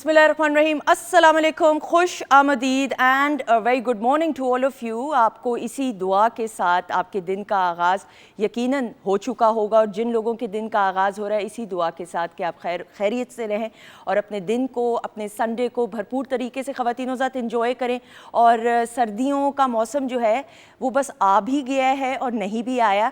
बिस्मिल्लाहिर्रहमानिर्रहीम, अस्सलाम वालेकुम, खुश आमदीद and very good morning to all of you. आपको इसी दुआ के साथ आपके दिन का आगाज़ यकीनन हो चुका होगा, और जिन लोगों के दिन का आगाज़ हो रहा है इसी दुआ के साथ कि आप खैरियत से रहें और अपने दिन को, अपने संडे को भरपूर तरीके से ख़वातीनो ज़ात इंजॉय करें। और सर्दियों का मौसम जो है वो बस आ भी गया है और नहीं भी आया।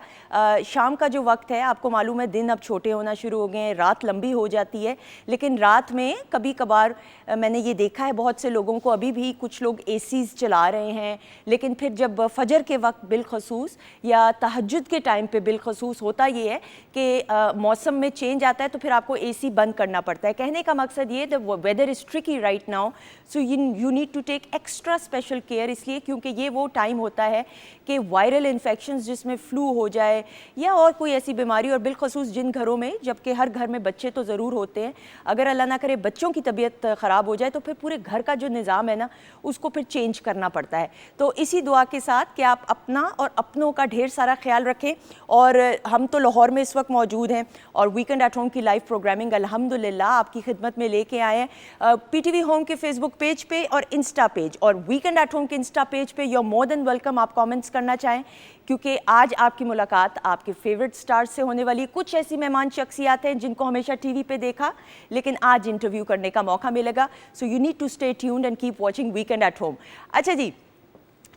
शाम का जो वक्त है, आपको मालूम है दिन अब छोटे होना शुरू हो गए हैं, रात लंबी हो जाती है, लेकिन रात में कभी कभार मैंने ये देखा है बहुत से लोगों को, अभी भी कुछ लोग एसीज़ चला रहे हैं, लेकिन फिर जब फजर के वक्त बिलखसूस या तहज्जुद के टाइम पे बिलखसूस होता ये है कि मौसम में चेंज आता है तो फिर आपको एसी बंद करना पड़ता है। कहने का मकसद ये, the weather is tricky right now, so you need to take extra special care, इसलिए क्योंकि ये वो टाइम होता है कि वायरल इन्फेक्शंस जिसमें फ्लू हो जाए या और कोई ऐसी बीमारी, और बिलखसूस जिन घरों में, जबकि हर घर में बच्चे तो ज़रूर होते हैं, अगर अल्लाह ना करे बच्चों की तबीयत ख़राब हो जाए तो फिर पूरे घर का जो निज़ाम है ना उसको फिर चेंज करना पड़ता है। तो इसी दुआ के साथ कि आप अपना और अपनों का ढेर सारा ख्याल रखें। और हम तो लाहौर में इस वक्त मौजूद हैं और वीकेंड एट होम की लाइव प्रोग्रामिंग अल्हम्दुलिल्लाह आपकी खिदमत में लेके आए हैं पीटीवी होम के फेसबुक पेज पे और इंस्टा पेज, और वीकेंड एट होम के इंस्टा पेज पे। You are more than welcome आप कमेंट्स करना चाहें, क्योंकि आज आपकी मुलाकात आपके फेवरेट स्टार्स से होने वाली। कुछ ऐसी मेहमान शख्सियात हैं जिनको हमेशा टीवी पे देखा, लेकिन आज इंटरव्यू करने का मौका मिलेगा, so you need to stay tuned and keep watching weekend at home. अच्छा जी,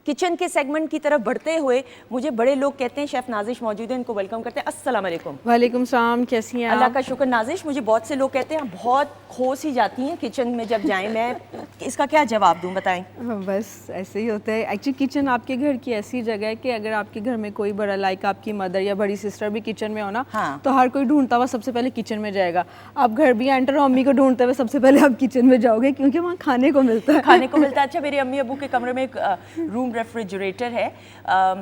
किचन के सेगमेंट की तरफ बढ़ते हुए मुझे बड़े लोग कहते हैं, शेफ़ नाजिश मौजूद है, इनको वेलकम करते हैं। अस्सलाम वालेकुम। वालेकुम सलाम, कैसी हैं? अल्लाह का शुक्र। नाजिश, मुझे बहुत से लोग कहते हैं बहुत खोस ही जाती हैं किचन में जब जाएं, मैं इसका क्या जवाब दूं, बताएं। बस ऐसे ही होता है एक्चुअली। किचन आपके घर की ऐसी जगह है कि अगर आपके घर में कोई बड़ा, लाइक आपकी मदर या बड़ी सिस्टर भी किचन में हो ना, हाँ। तो हर कोई ढूंढता हुआ सबसे पहले किचन में जाएगा। आप घर भी एंटर हो, अम्मी को ढूंढते हुए सबसे पहले आप किचन में जाओगे, क्योंकि वहाँ खाने को मिलता है। खाने को मिलता है। अच्छा, मेरे अम्मी अबू के कमरे में एक रूम रेफ्रिजरेटर है।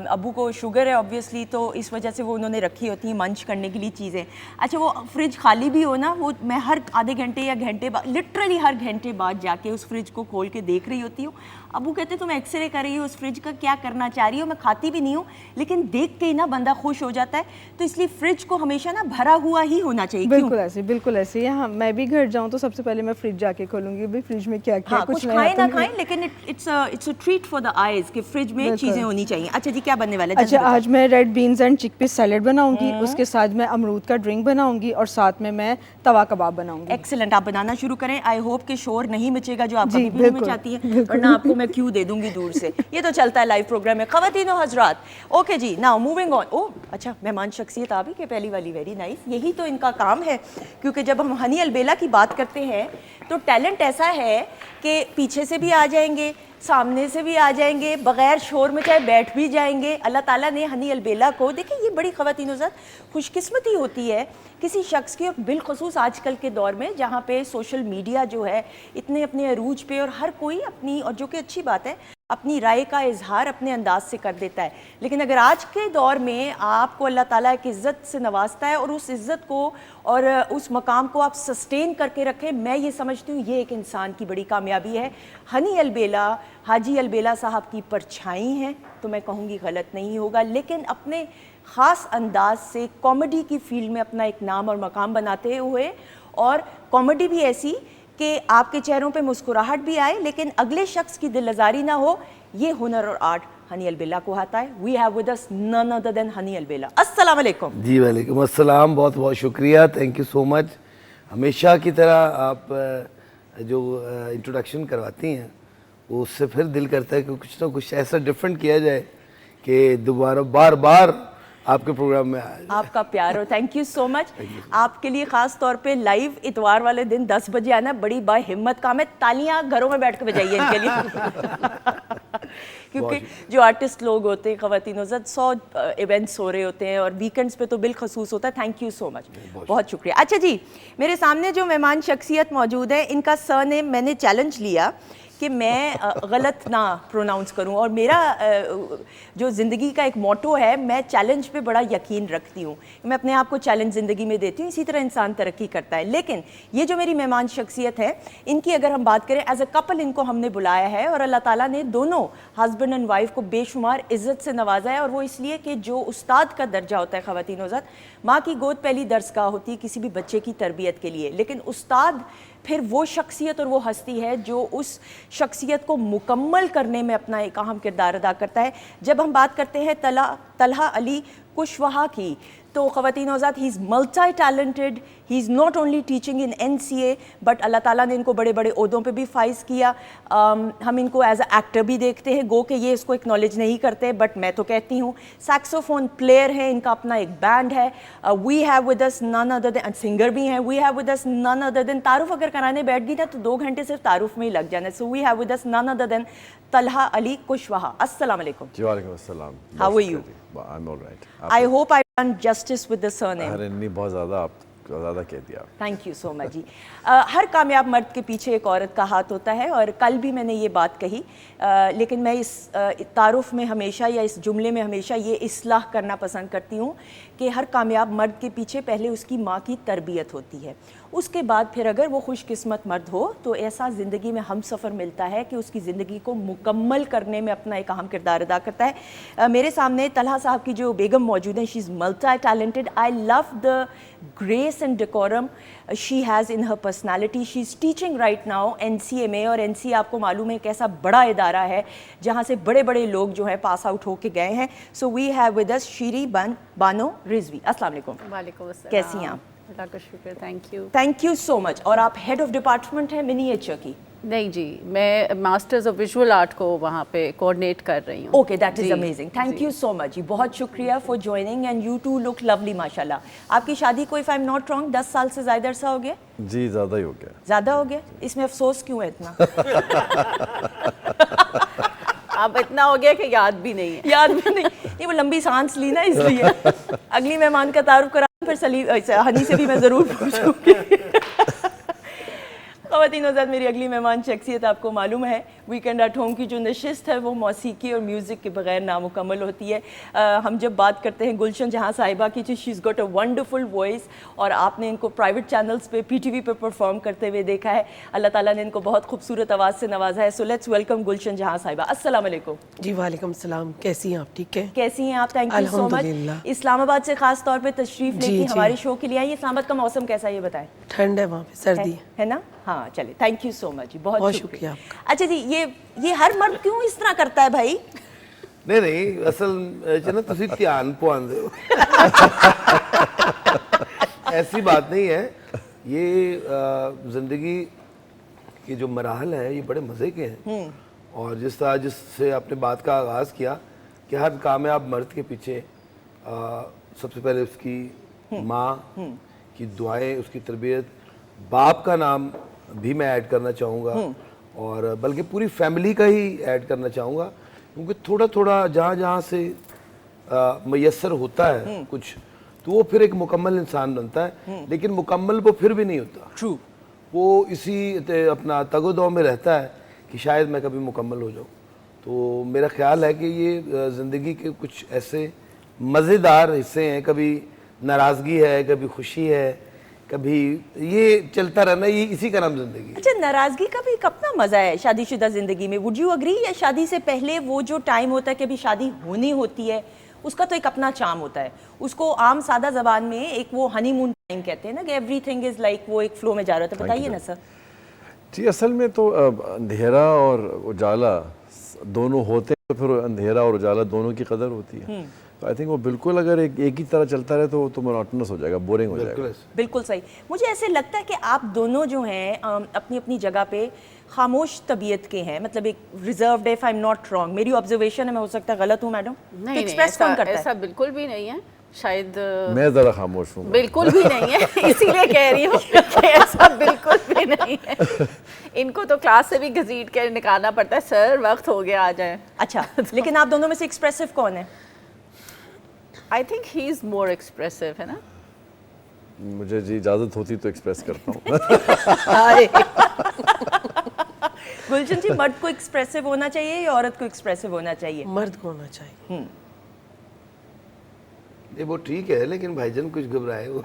अबू को शुगर है ऑब्वियसली, तो इस वजह से वो उन्होंने रखी होती है मंच करने के लिए चीज़ें। अच्छा, वो फ्रिज खाली भी हो ना, वो मैं हर आधे घंटे या घंटे बाद, लिटरली हर घंटे बाद जाके उस फ्रिज को खोल के देख रही होती हूँ। अबू कहते तुम एक्सरे कर रही हो उस फ्रिज का, क्या करना चाह रही हो? मैं खाती भी नहीं हूँ, लेकिन देख के ही ना बंदा खुश हो जाता है, तो इसलिए फ्रिज को हमेशा ना भरा हुआ ही होना चाहिए। बिल्कुल ऐसे, बिल्कुल ऐसे। यहाँ मैं भी घर जाऊँ तो सबसे पहले मैं फ्रिज जाके खोलूंगी, भाई फ्रिज में क्या क्या। हाँ, कुछ खाएं ना खाएं, लेकिन it's a treat for the eyes कि फ्रिज में चीजें होनी चाहिए। अच्छा जी, क्या बनने वाला है? अच्छा, आज मैं red beans and chickpeas salad बनाऊंगी, उसके साथ मैं अमरूद का ड्रिंक बनाऊंगी और साथ में मैं तवा कबाब बनाऊंगी। एक्सीलेंट, आप बनाना शुरू करें। आई होप कि शोर नहीं मचेगा जो आप कभी भी नहीं मचाती हैं, वरना आपको मैं क्यों दे दूंगी दूर से। ये तो चलता है लाइव प्रोग्राम में, ख़वातीनो हज़रात। ओके जी, नाउ मूविंग ऑन। ओह अच्छा, मेहमान शख्सियत आ भी के पहली वाली, वेरी नाइस। यही तो इनका काम है, क्योंकि जब हम हनी अलबेला की बात करते हैं तो टैलेंट ऐसा है कि पीछे से भी आ जाएंगे, सामने से भी आ जाएंगे, बगैर शोर में चाहे बैठ भी जाएंगे। अल्लाह ताला ने हनी अलबेला को, देखिए ये बड़ी ख़वातीनो ज़ात खुशकिस्मती होती है किसी शख्स की, और बिलखसूस आजकल के दौर में जहाँ पे सोशल मीडिया जो है इतने अपने अरूज पे, और हर कोई अपनी, और जो कि अच्छी बात है, अपनी राय का इजहार अपने अंदाज से कर देता है। लेकिन अगर आज के दौर में आपको अल्लाह ताला एक इज़्ज़त से नवाजता है और उस इज़्ज़त को और उस मकाम को आप सस्टेन करके रखें, मैं ये समझती हूँ ये एक इंसान की बड़ी कामयाबी है। हनी अलबेला, हाजी अलबेला साहब की परछाई हैं तो मैं कहूँगी गलत नहीं होगा, लेकिन अपने ख़ास अंदाज से कॉमेडी की फील्ड में अपना एक नाम और मकाम बनाते हुए, और कॉमेडी भी ऐसी कि आपके चेहरों पे मुस्कुराहट भी आए लेकिन अगले शख्स की दिल आज़ारी ना हो, ये हुनर और आर्ट हनी अलबेला को आता है। We have with us none other than Honey Albela. अस्सलाम वालेकुम। जी वालेकुम अस्सलाम, बहुत बहुत शुक्रिया, थैंक यू सो मच। हमेशा की तरह आप जो इंट्रोडक्शन करवाती हैं उससे फिर दिल करता है कि कुछ ना कुछ ऐसा डिफरेंट किया जाए कि दोबारा बार बार आपके प्रोग्राम में आया। आपका प्यार और थैंक यू सो मच। आपके लिए खास तौर पे लाइव इतवार वाले दिन 10 बजे आना बड़ी बाहिम्मत काम है। तालियां घरों में बैठ के बजाइए इनके लिए क्योंकि जो आर्टिस्ट लोग होते हैं, ख़वातीनो ज़ात, 100 इवेंट्स हो रहे होते हैं और वीकेंड्स पे तो बिलखसूस होता है। थैंक यू सो मच, बहुत शुक्रिया। अच्छा जी, मेरे सामने जो मेहमान शख्सियत मौजूद है, इनका सरनेम मैंने चैलेंज लिया कि मैं गलत ना प्रोनाउंस करूं, और मेरा जो ज़िंदगी का एक मोटो है, मैं चैलेंज पे बड़ा यकीन रखती हूं। मैं अपने आप को चैलेंज ज़िंदगी में देती हूं, इसी तरह इंसान तरक्की करता है। लेकिन ये जो मेरी मेहमान शख्सियत है, इनकी अगर हम बात करें, एज अ कपल इनको हमने बुलाया है, और अल्लाह ताला ने दोनों हस्बैंड एंड वाइफ को बेशुमार इज़्ज़त से नवाजा है। और वो इसलिए कि जो उस्ताद का दर्जा होता है ख़वातीनो ज़ात, माँ की गोद पहली दरसगाह होती है किसी भी बच्चे की तरबियत के लिए, लेकिन उस्ताद फिर वो शख्सियत और वो हस्ती है जो उस शख्सियत को मुकम्मल करने में अपना एक अहम किरदार अदा करता है। जब हम बात करते हैं तलहा अली कुशवाहा की, तो ख़वातीन औज़ात, he is multi talented, he is not only teaching in NCA but अल्लाह ताला ने इनको बड़े बड़े ओहदों पे भी फाइज़ किया। हम इनको एज अ एक्टर भी देखते हैं, गो के ये इसको एक्नॉलेज नहीं करते बट मैं तो कहती हूँ। सैक्सोफोन प्लेयर है, इनका अपना एक बैंड है। We have with us none other than, singer भी हैं, we have with us none other than, तारुफ अगर कराने बैठ गई ना तो 2 घंटे सिर्फ तारुफ में ही लग जाना। So we have with us none other than Talha Ali Kushwaha. अस्सलाम वालेकुम। जी वालेकुम अस्सलाम। How are you? I am alright. I hope I done justice with the surname. अरे नहीं, बहुत ज़्यादा, आप ज़्यादा कह दिया। थैंक यू सो मच जी। हर कामयाब मर्द के पीछे एक औरत का हाथ होता है और कल भी मैंने ये बात कही, लेकिन मैं इस तारुफ में हमेशा या इस जुमले में हमेशा ये इस्लाह करना पसंद करती हूँ कि हर कामयाब मर्द के पीछे पहले उसकी माँ की तरबियत होती है, उसके बाद फिर अगर वो खुशकिस्मत मर्द हो तो ऐसा ज़िंदगी में हम सफ़र मिलता है कि उसकी ज़िंदगी को मुकम्मल करने में अपना एक अहम किरदार अदा करता है। मेरे सामने तलहा साहब की जो बेगम मौजूद हैं, she is multi talented. I love the grace and decorum she has in her personality. She is teaching right now NCA में, और NCA आपको मालूम है एक ऐसा बड़ा इदारा है जहाँ से बड़े बड़े लोग जो है पास आउट होके गए हैं। So we have with us Shiri Bano Rizvi. अस्सलाम वालेकुम। वालेकुम अस्सलाम। कैसी हैं आप? अल्लाह का शुक्र, thank you. Thank you so much. और आप हेड ऑफ डिपार्टमेंट हैं मिनिएचर की? नहीं जी, मैं मास्टर्स ऑफ विजुअल आर्ट को वहाँ पे कोऑर्डिनेट कर रही हूँ। Okay, that is amazing. Thank you so much जी, बहुत शुक्रिया for joining and you too look lovely माशाल्लाह। आपकी शादी को if I am not wrong 10 साल से ज़्यादा अरसा हो गया? जी ज़्यादा ही हो गया। ज़्यादा हो गया? इसमें अफसोस क्यों है इतना? अब इतना हो गया कि याद भी नहीं है। याद भी नहीं, वो लंबी सांस ली ना इसलिए। अगली मेहमान का तारुफ करा फिर हनी से भी मैं ज़रूर पूछूंगी। ख़वातीन हज़रात, मेरी अगली मेहमान शख्सियत आपको मालूम है वीकेंड एट होम की जो नशिस्त है वो मौसीकी और म्यूज़िक के बगैर नामुकम्मल होती है। हम जब बात करते हैं गुलशन जहाँ साहिबा की, she is got a wonderful voice और आपने इनको प्राइवेट चैनल्स पे PTV पे परफॉर्म करते हुए देखा है। अल्लाह ताला ने इनको बहुत खूबसूरत आवाज़ से नवाजा है। सो लेट्स वेलकम गुलशन जहाँ साहिबा। अस्सलाम वालेकुम। जी वालेकुम सलाम। कैसी हैं आप? ठीक है। कैसी हैं आप? Thank you so much. अल्हम्दुलिल्लाह। इस्लामाबाद से खास तौर पे तशरीफ जी, लेके जी। हमारे शो के लिए आई। इस्लामाबाद का मौसम कैसा है ये बताएं? ठंड है वहाँ पे, सर्दी है। है ना? हाँ चले, थैंक यू सो मच जी, बहुत बहुत शुक्रिया। शुक्रिया अच्छा जी, ये हर मर्द क्यों इस तरह करता है भाई? नहीं असल च ना तुसी ध्यान पवांदे हो। ऐसी बात नहीं है, ये ज़िंदगी के जो मराहल है ये बड़े मज़े के हैं। और जिस तरह जिससे आपने बात का आगाज़ किया कि हर कामयाब मर्द के पीछे सबसे पहले उसकी माँ की दुआएं, उसकी तरबियत, बाप का नाम भी मैं ऐड करना चाहूँगा और बल्कि पूरी फैमिली का ही ऐड करना चाहूँगा, क्योंकि थोड़ा थोड़ा जहाँ जहाँ से मैसर होता है कुछ, तो वो फिर एक मुकम्मल इंसान बनता है। लेकिन मुकम्मल वो फिर भी नहीं होता। ट्रू। वो इसी अपना तगोदौ में रहता है कि शायद मैं कभी मुकम्मल हो जाऊँ। तो मेरा ख्याल है कि ये ज़िंदगी के कुछ ऐसे मज़ेदार हिस्से हैं, कभी नाराज़गी है, कभी खुशी है, कभी ये चलता रहना, ये इसी का नाम ज़िंदगी है। अच्छा, नाराज़गी का भी एक अपना मज़ा है शादीशुदा ज़िंदगी में। Would you agree? या शादी से पहले वो जो टाइम होता है कि अभी शादी होनी होती है, उसका तो एक अपना चार्म होता है। उसको आम सादा ज़बान में एक वो हनीमून टाइम कहते हैं ना, कि एवरीथिंग इज़ लाइक वो एक फ्लो में जा रहा था। बताइए ना सर। जी असल में तो अंधेरा और उजाला दोनों होते हैं, तो फिर अंधेरा और उजाला दोनों की कदर होती है। तो आई थिंक वो बिल्कुल अगर एक ही तरह चलता रहे तो मोनोटोनस हो जाएगा, बोरिंग हो जाएगा। बिल्कुल सही। मुझे ऐसे लगता है कि आप दोनों जो हैं अपनी अपनी जगह पे खामोश तबीयत के हैं, मतलब एक reserved, if I am not wrong, मेरी ऑब्जर्वेशन है, मैं हो सकता है गलत हूँ मैडम। नहीं, एक्सप्रेस कौन करता है? ऐसा बिल्कुल भी नहीं है, शायद मैं ज़रा खामोश हूँ। बिल्कुल भी नहीं है, इसीलिए कह रही हूँ कि ऐसा बिल्कुल भी नहीं है। इनको तो क्लास से भी घसीट के निकालना पड़ता है, सर वक्त हो गया, आ जाए। अच्छा, लेकिन आप दोनों में से एक्सप्रेसिव कौन है? I think he is more expressive, है ना? मुझे जी इजाज़त होती तो एक्सप्रेस करता हूँ। गुलशन जी, मर्द को एक्सप्रेसिव होना चाहिए या औरत को एक्सप्रेसिव होना चाहिए? मर्द को होना चाहिए। ये वो ठीक है, लेकिन भाईजान कुछ घबराए हो।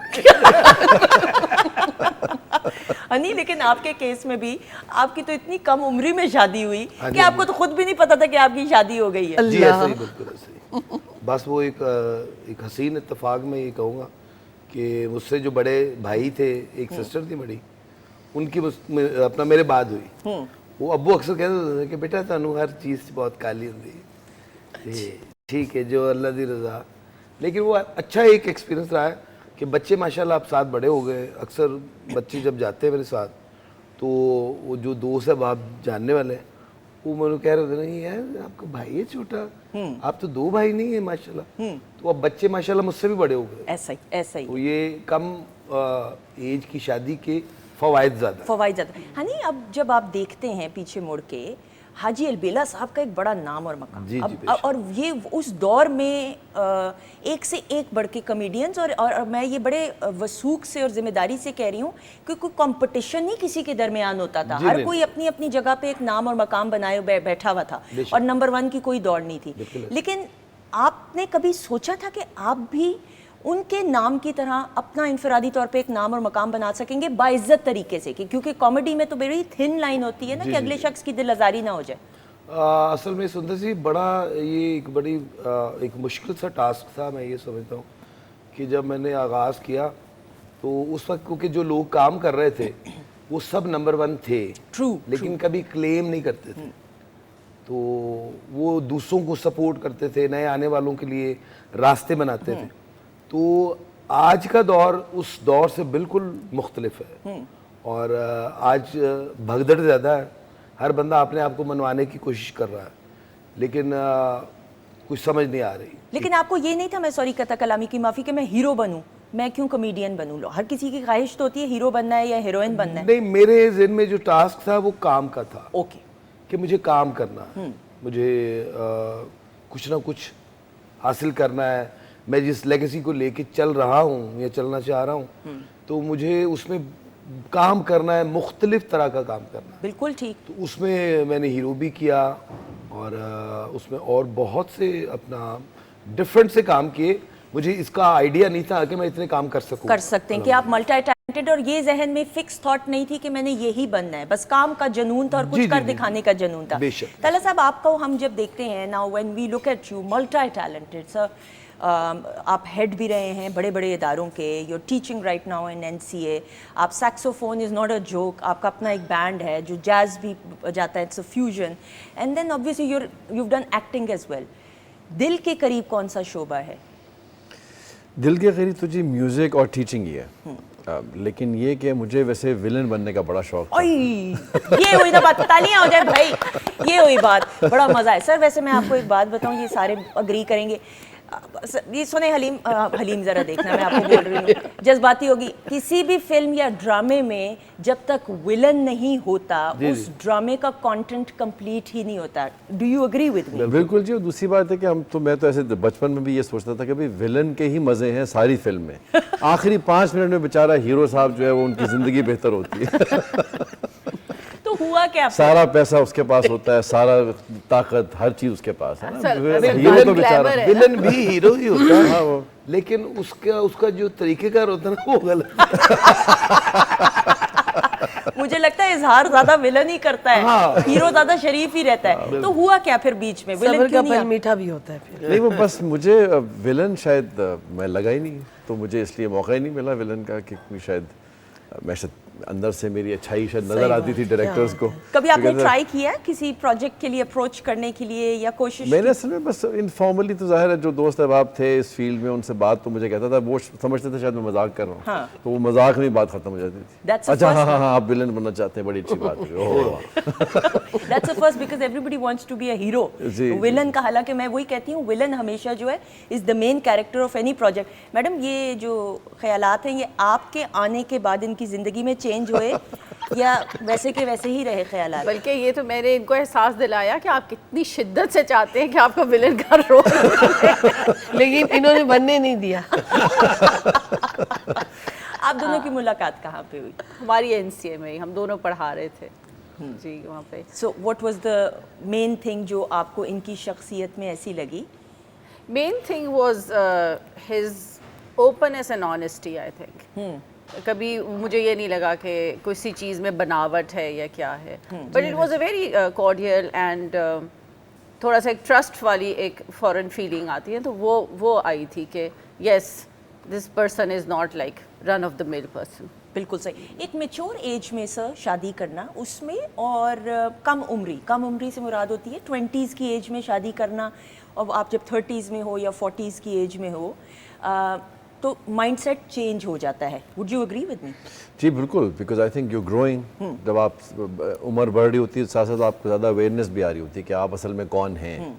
नहीं, लेकिन आपके केस में भी आपकी तो इतनी कम उम्री में शादी हुई हाँ कि जी, आपको तो खुद भी नहीं पता था कि आपकी शादी हो गई है। जी ऐसे ही, बिल्कुल ऐसे ही। बस वो एक हसीन इत्तेफाक में ये कहूँगा कि मुझसे जो बड़े भाई थे, एक सिस्टर थी बड़ी, उनकी अपना मेरे बाद हुई। वो अब्बू अक्सर कहते थे कि बेटा तुहानू हर चीज़ बहुत काली होंदी है, ठीक है जो अल्लाह दी रज़ा। लेकिन वो अच्छा एक एक्सपीरियंस रहा है कि बच्चे माशाल्लाह अब साथ बड़े हो गए। अक्सर बच्चे जब जाते हैं मेरे साथ तो वो जो दोस्त है आप जानने वाले हैं, वो मुझे कह रहे थे नहीं यार आपका भाई है छोटा, आप तो 2 भाई नहीं है माशाल्लाह। तो अब बच्चे माशाल्लाह मुझसे भी बड़े हो गए। ऐसा ही तो ये कम एज की शादी के फवायद ज़्यादा। फवाइद ज़्यादा। हनी, अब जब आप देखते हैं पीछे मुड़ के, हाजी अलबेला साहब का एक बड़ा नाम और मकाम। जी, अब बेशक। और ये उस दौर में एक से एक बढ़ के कॉमेडियंस और मैं ये बड़े वसूख से और जिम्मेदारी से कह रही हूँ कि कोई कंपटीशन नहीं किसी के दरमियान होता था। जी, हर नहीं। कोई अपनी अपनी जगह पे एक नाम और मकाम बनाए बैठा हुआ था बेशक। और नंबर 1 की कोई दौड़ नहीं थी। लेकिन आपने कभी सोचा था कि आप भी उनके नाम की तरह अपना इनफरादी तौर पे एक नाम और मकाम बना सकेंगे बाइज्जत तरीके से? क्योंकि कॉमेडी में तो बड़ी थिन लाइन होती है ना कि अगले शख्स की दिल आज़ारी ना हो जाए। असल में सुंदर जी बड़ा ये एक बड़ी एक मुश्किल सा टास्क था। मैं ये समझता हूँ कि जब मैंने आगाज़ किया तो उस वक्त क्योंकि जो लोग काम कर रहे थे वो सब नंबर 1 थे, लेकिन कभी क्लेम नहीं करते थे। तो वो दूसरों को सपोर्ट करते थे, नए आने वालों के लिए रास्ते बनाते थे। तो आज का दौर उस दौर से बिल्कुल मुख्तलिफ है और आज भगदड़ ज़्यादा है। हर बंदा अपने आप को मनवाने की कोशिश कर रहा है, लेकिन कुछ समझ नहीं आ रही। लेकिन आपको ये नहीं था, मैं सॉरी कता कलामी की माफ़ी, कि मैं हीरो बनूं, मैं क्यों कॉमेडियन बनूं? हर किसी की ख्वाहिश तो होती है हीरो बनना है या हीरोइन बनना है। नहीं, मेरे ज़हन में जो टास्क था वो काम का था। ओके, कि मुझे काम करना है, मुझे कुछ ना कुछ हासिल करना है। मैं जिस लेगेसी को लेके चल रहा हूँ या चलना चाह रहा हूँ तो मुझे उसमें काम करना है, मुख्तलिफ तरह का काम करना है। बिल्कुल ठीक। तो उसमें मैंने हीरो भी किया और उसमें और बहुत से अपना डिफरेंट से काम किए। मुझे इसका आइडिया नहीं था कि मैं इतने काम कर सकते हैं कि आप मल्टी टैलेंटेड, और ये जहन में फिक्स थॉट नहीं थी कि मैंने यही बनना है, बस काम का जुनून था और कुछ कर दिखाने का जुनून था। बेशक। ताला साहब, आपको हम जब देखते हैं now when we look at you multi talented sir, आप हेड भी रहे हैं बड़े बड़े इदारों के, your teaching right now in NCA, आप saxophone is not a joke, आपका अपना एक बैंड है जो जैज़ भी बजाता है, it's a fusion, and then obviously you done acting as well. दिल के करीब कौन सा शोबा है? दिल के करीब तो जी म्यूज़िक और टीचिंग ही है। लेकिन ये कि मुझे वैसे विलन बनने का बड़ा शौक था। ये हुई ना बात, तालियां हो जाए भाई, ये हुई बात, बड़ा मज़ा है सर। वैसे मैं आपको एक बात बताऊं, ये सारे अग्री करेंगे। ये सुने हलीम ज़रा देखना, मैं आपको बोल रही हूँ, जज्बाती होगी। किसी भी फिल्म या ड्रामे में जब तक विलन नहीं होता उस ड्रामे का कंटेंट कंप्लीट ही नहीं होता। Do you agree with me? बिल्कुल जी। और दूसरी बात है कि मैं तो ऐसे बचपन में भी ये सोचता था कि भाई विलन के ही मज़े हैं सारी फिल्म में। आखिरी 5 मिनट में बेचारा हीरो साहब जो है वो उनकी ज़िंदगी बेहतर होती है। तो हुआ क्या? सारा पैसा उसके पास होता है, सारा ताकत, हर चीज उसके पास है ना। असल हीरो तो बेचारा विलन भी हीरो ही होता है, लेकिन उसका जो तरीकेकार होता है ना वो गलत। मुझे लगता है इजहार ज्यादा विलन ही करता है, हीरो ज्यादा शरीफ ही रहता है। तो हुआ क्या फिर बीच में? विलन सब्र का क्यों नहीं फल आया? मीठा भी होता है फिर। नहीं, वो बस मुझे विलन शायद मैं लगा ही नहीं, तो मुझे इसलिए मौका ही नहीं मिला विलन का कि शायद मैं अंदर से मेरी अच्छाई शायद नजर आती थी डायरेक्टर्स को। कभी आपने ट्राई किया किसी प्रोजेक्ट के लिए अप्रोच करने के लिए या कोशिश? मैंने असल में बस इनफॉर्मली, तो जाहिर है जो दोस्त अहबाब थे इस फील्ड में उनसे बात तो मुझे कहता था, वो समझते थे शायद मैं मजाक कर रहा हूँ। हाँ। तो वो मजाक में बात खत्म हो जाती थी। That's a अच्छा first हाँ, आप विलन बनना चाहते हैं, बड़ी अच्छी बात है। That's the first, because everybody wants to be a hero. जी, विलन का, हालांकि मैं वही कहती हूँ, विलन हमेशा जो है is the main character of any project. Madam, ये जो ख्यालात हैं ये आपके आने के बाद इनकी जिंदगी में चेंज हुए या वैसे के वैसे ही रहे ख्यालात? बल्कि ये तो मैंने इनको एहसास दिलाया कि आप कितनी शिद्दत से चाहते हैं कि आपका विलन का रोल लेकिन इन्होंने बनने नहीं दिया। आप दोनों की मुलाकात कहाँ पे हुई? हमारी NCA में ही, हम दोनों पढ़ा रहे थे जी वहाँ पे। So what was the main thing जो आपको इनकी शख्सियत में ऐसी लगी? Main thing was his openness and honesty, I think. कभी मुझे ये नहीं लगा कि किसी चीज़ में बनावट है या क्या है, but it was a very cordial and थोड़ा सा एक ट्रस्ट वाली एक फॉरेन फीलिंग आती है, तो वो आई थी कि yes, this person is not like run of the mill person. बिल्कुल सही। एक मेच्योर एज में सर शादी करना, उसमें और कम उम्री से मुराद होती है 20s की एज में शादी करना, और आप जब 30s में हो या 40s की एज में हो तो माइंडसेट चेंज हो जाता है। Would you agree with me? जी बिल्कुल, because I think you growing, जब आप उम्र बढ़ रही होती है साथ साथ आपको ज़्यादा अवेयरनेस भी आ रही होती है कि आप असल में कौन हैं।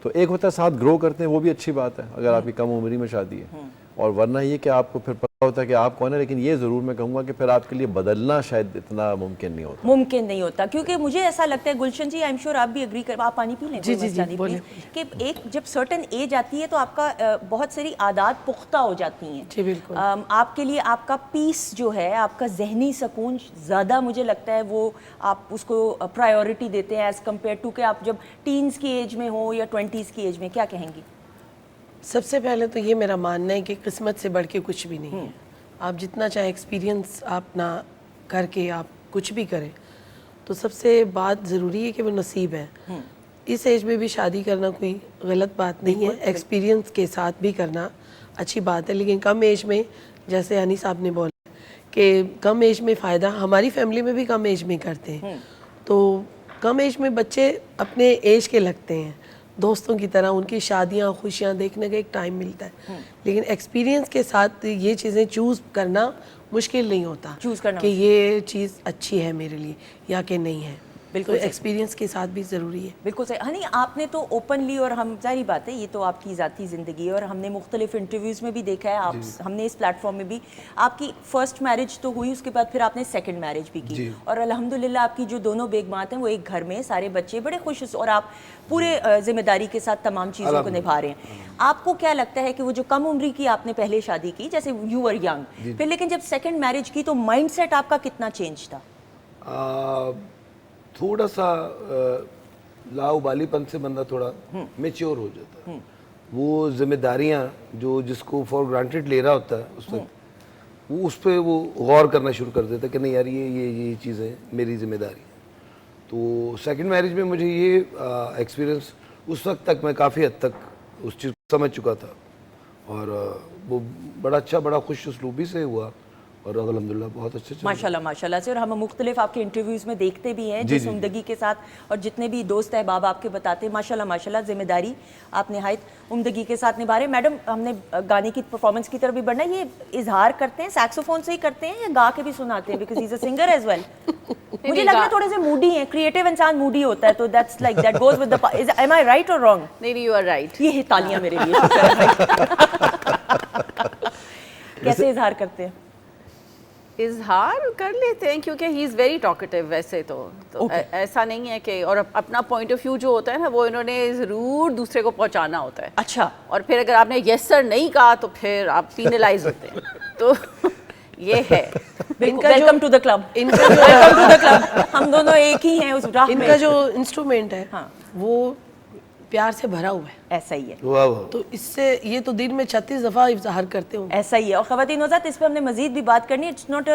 तो एक होता है साथ ग्रो करते हैं, वो भी अच्छी बात है अगर आपकी कम उम्र में शादी है, और वरना ये कि आपको फिर पता होता है कि आप कौन है, लेकिन ये ज़रूर मैं कहूँगा कि फिर आपके लिए बदलना शायद इतना मुमकिन नहीं होता। क्योंकि मुझे ऐसा लगता है गुलशन जी, आई एम श्योर आप भी एग्री कर, आप पानी पी लें, जी, कोई जी, मसला जी, नहीं, बोलें, please, कि एक जब सर्टन एज आती है तो आपका बहुत सारी आदत पुख्ता हो जाती हैं। जी, बिल्कुल। आपके लिए आपका पीस जो है, आपका जहनी सुकून ज़्यादा, मुझे लगता है वो आप उसको प्रायोरिटी देते हैं एज़ कम्पेयर टू कि आप जब टीन्स की एज में हो या 20s की एज में। क्या कहेंगी? सबसे पहले तो ये मेरा मानना है कि किस्मत से बढ़ के कुछ भी नहीं है। आप जितना चाहे एक्सपीरियंस आप ना करके आप कुछ भी करें, तो सबसे बात ज़रूरी है कि वो नसीब है। इस एज में भी शादी करना कोई गलत बात नहीं है, एक्सपीरियंस के साथ भी करना अच्छी बात है। लेकिन कम एज में, जैसे हनी साहब ने बोला कि कम एज में फ़ायदा, हमारी फैमिली में भी कम एज में करते हैं, तो कम एज में बच्चे अपने एज के लगते हैं, दोस्तों की तरह उनकी शादियां खुशियां देखने का एक टाइम मिलता है। लेकिन एक्सपीरियंस के साथ ये चीज़ें चूज़ करना मुश्किल नहीं होता, चूज़ करना कि ये चीज़ अच्छी है मेरे लिए या कि नहीं है। बिल्कुल तो सही। एक्सपीरियंस के साथ भी ज़रूरी है। बिल्कुल सही। हनी, आपने तो ओपनली, और हम जाहिर बात है ये तो आपकी ज़ाती ज़िंदगी है और हमने मुख्तलिफ इंटरव्यूज़ में भी देखा है, आप हमने इस प्लेटफॉर्म में भी, आपकी फर्स्ट मैरिज तो हुई, उसके बाद फिर आपने सेकंड मैरिज भी की, और अल्हम्दुलिल्लाह आपकी जो दोनों बेगमात हैं वो एक घर में, सारे बच्चे बड़े खुश, और आप पूरे जिम्मेदारी के साथ तमाम चीज़ों को निभा रहे हैं। आपको क्या लगता है कि वो जो कम उम्री की आपने पहले शादी की, जैसे यू वर यंग, फिर लेकिन जब सेकेंड मैरिज की तो माइंडसेट आपका कितना चेंज था? थोड़ा सा लाउबालीपन से बंदा थोड़ा मेच्योर हो जाता है। वो जिम्मेदारियां जो जिसको फॉर ग्रांटेड ले रहा होता है उस वक्त, वो उस पर वो गौर करना शुरू कर देता है कि नहीं यार ये चीज़ें मेरी जिम्मेदारी है। तो सेकंड मैरिज में मुझे ये एक्सपीरियंस, उस वक्त तक मैं काफ़ी हद तक उस चीज़ को समझ चुका था, और वो बड़ा अच्छा, बड़ा खुश उसलूबी से हुआ, और अल्हम्दुलिल्लाह बहुत अच्छे चल रहा है। माशाल्लाह माशाल्लाह से। और हम मुख्तलिफ आपके इंटरव्यूज़ में देखते भी हैं जिस उम्दगी के साथ, और जितने भी दोस्त अहबाब आपके बताते हैं, माशाल्लाह माशाल्लाह जिम्मेदारी आप नहायत उम्दगी के साथ निभा रहे हैं। मैडम, हमने गाने की परफॉर्मेंस की तरफ भी बढ़ना, ये इजहार करते हैं सैक्सोफोन से ही करते हैं या गा के भी सुनाते हैं? Because he is a singer as well. मुझे लग रहा है थोड़े से मूडी हैं, क्रिएटिव इंसान मूडी होता है, तो that's like that goes with the, am I right or wrong? नहीं, यू आर राइट। ये तालियां मेरे लिए, शुक्र है भाई। कैसे इजहार करते हैं? इजहार कर लेते हैं क्योंकि ही इज़ वेरी टॉकेटिव वैसे तो ऐसा नहीं है कि, और अपना पॉइंट ऑफ व्यू जो होता है ना, वो इन्होंने ज़रूर दूसरे को पहुंचाना होता है। अच्छा। और फिर अगर आपने यस सर नहीं कहा तो फिर आप पीनलाइज होते हैं। तो ये है। वेलकम टू द क्लब, इनका वेलकम टू द क्लब। हम दोनों एक ही हैं उस राह में। इनका जो इंस्ट्रूमेंट है, हाँ। वो प्यार से भरा हुआ है, ऐसा ही है, वाह वाह। तो इससे ये तो दिन में 36 दफ़ा इज़हार करते हो। ऐसा ही है। और ख़वातीन हज़रात, इस पे हमने मज़ीद भी बात करनी है। इट्स नॉट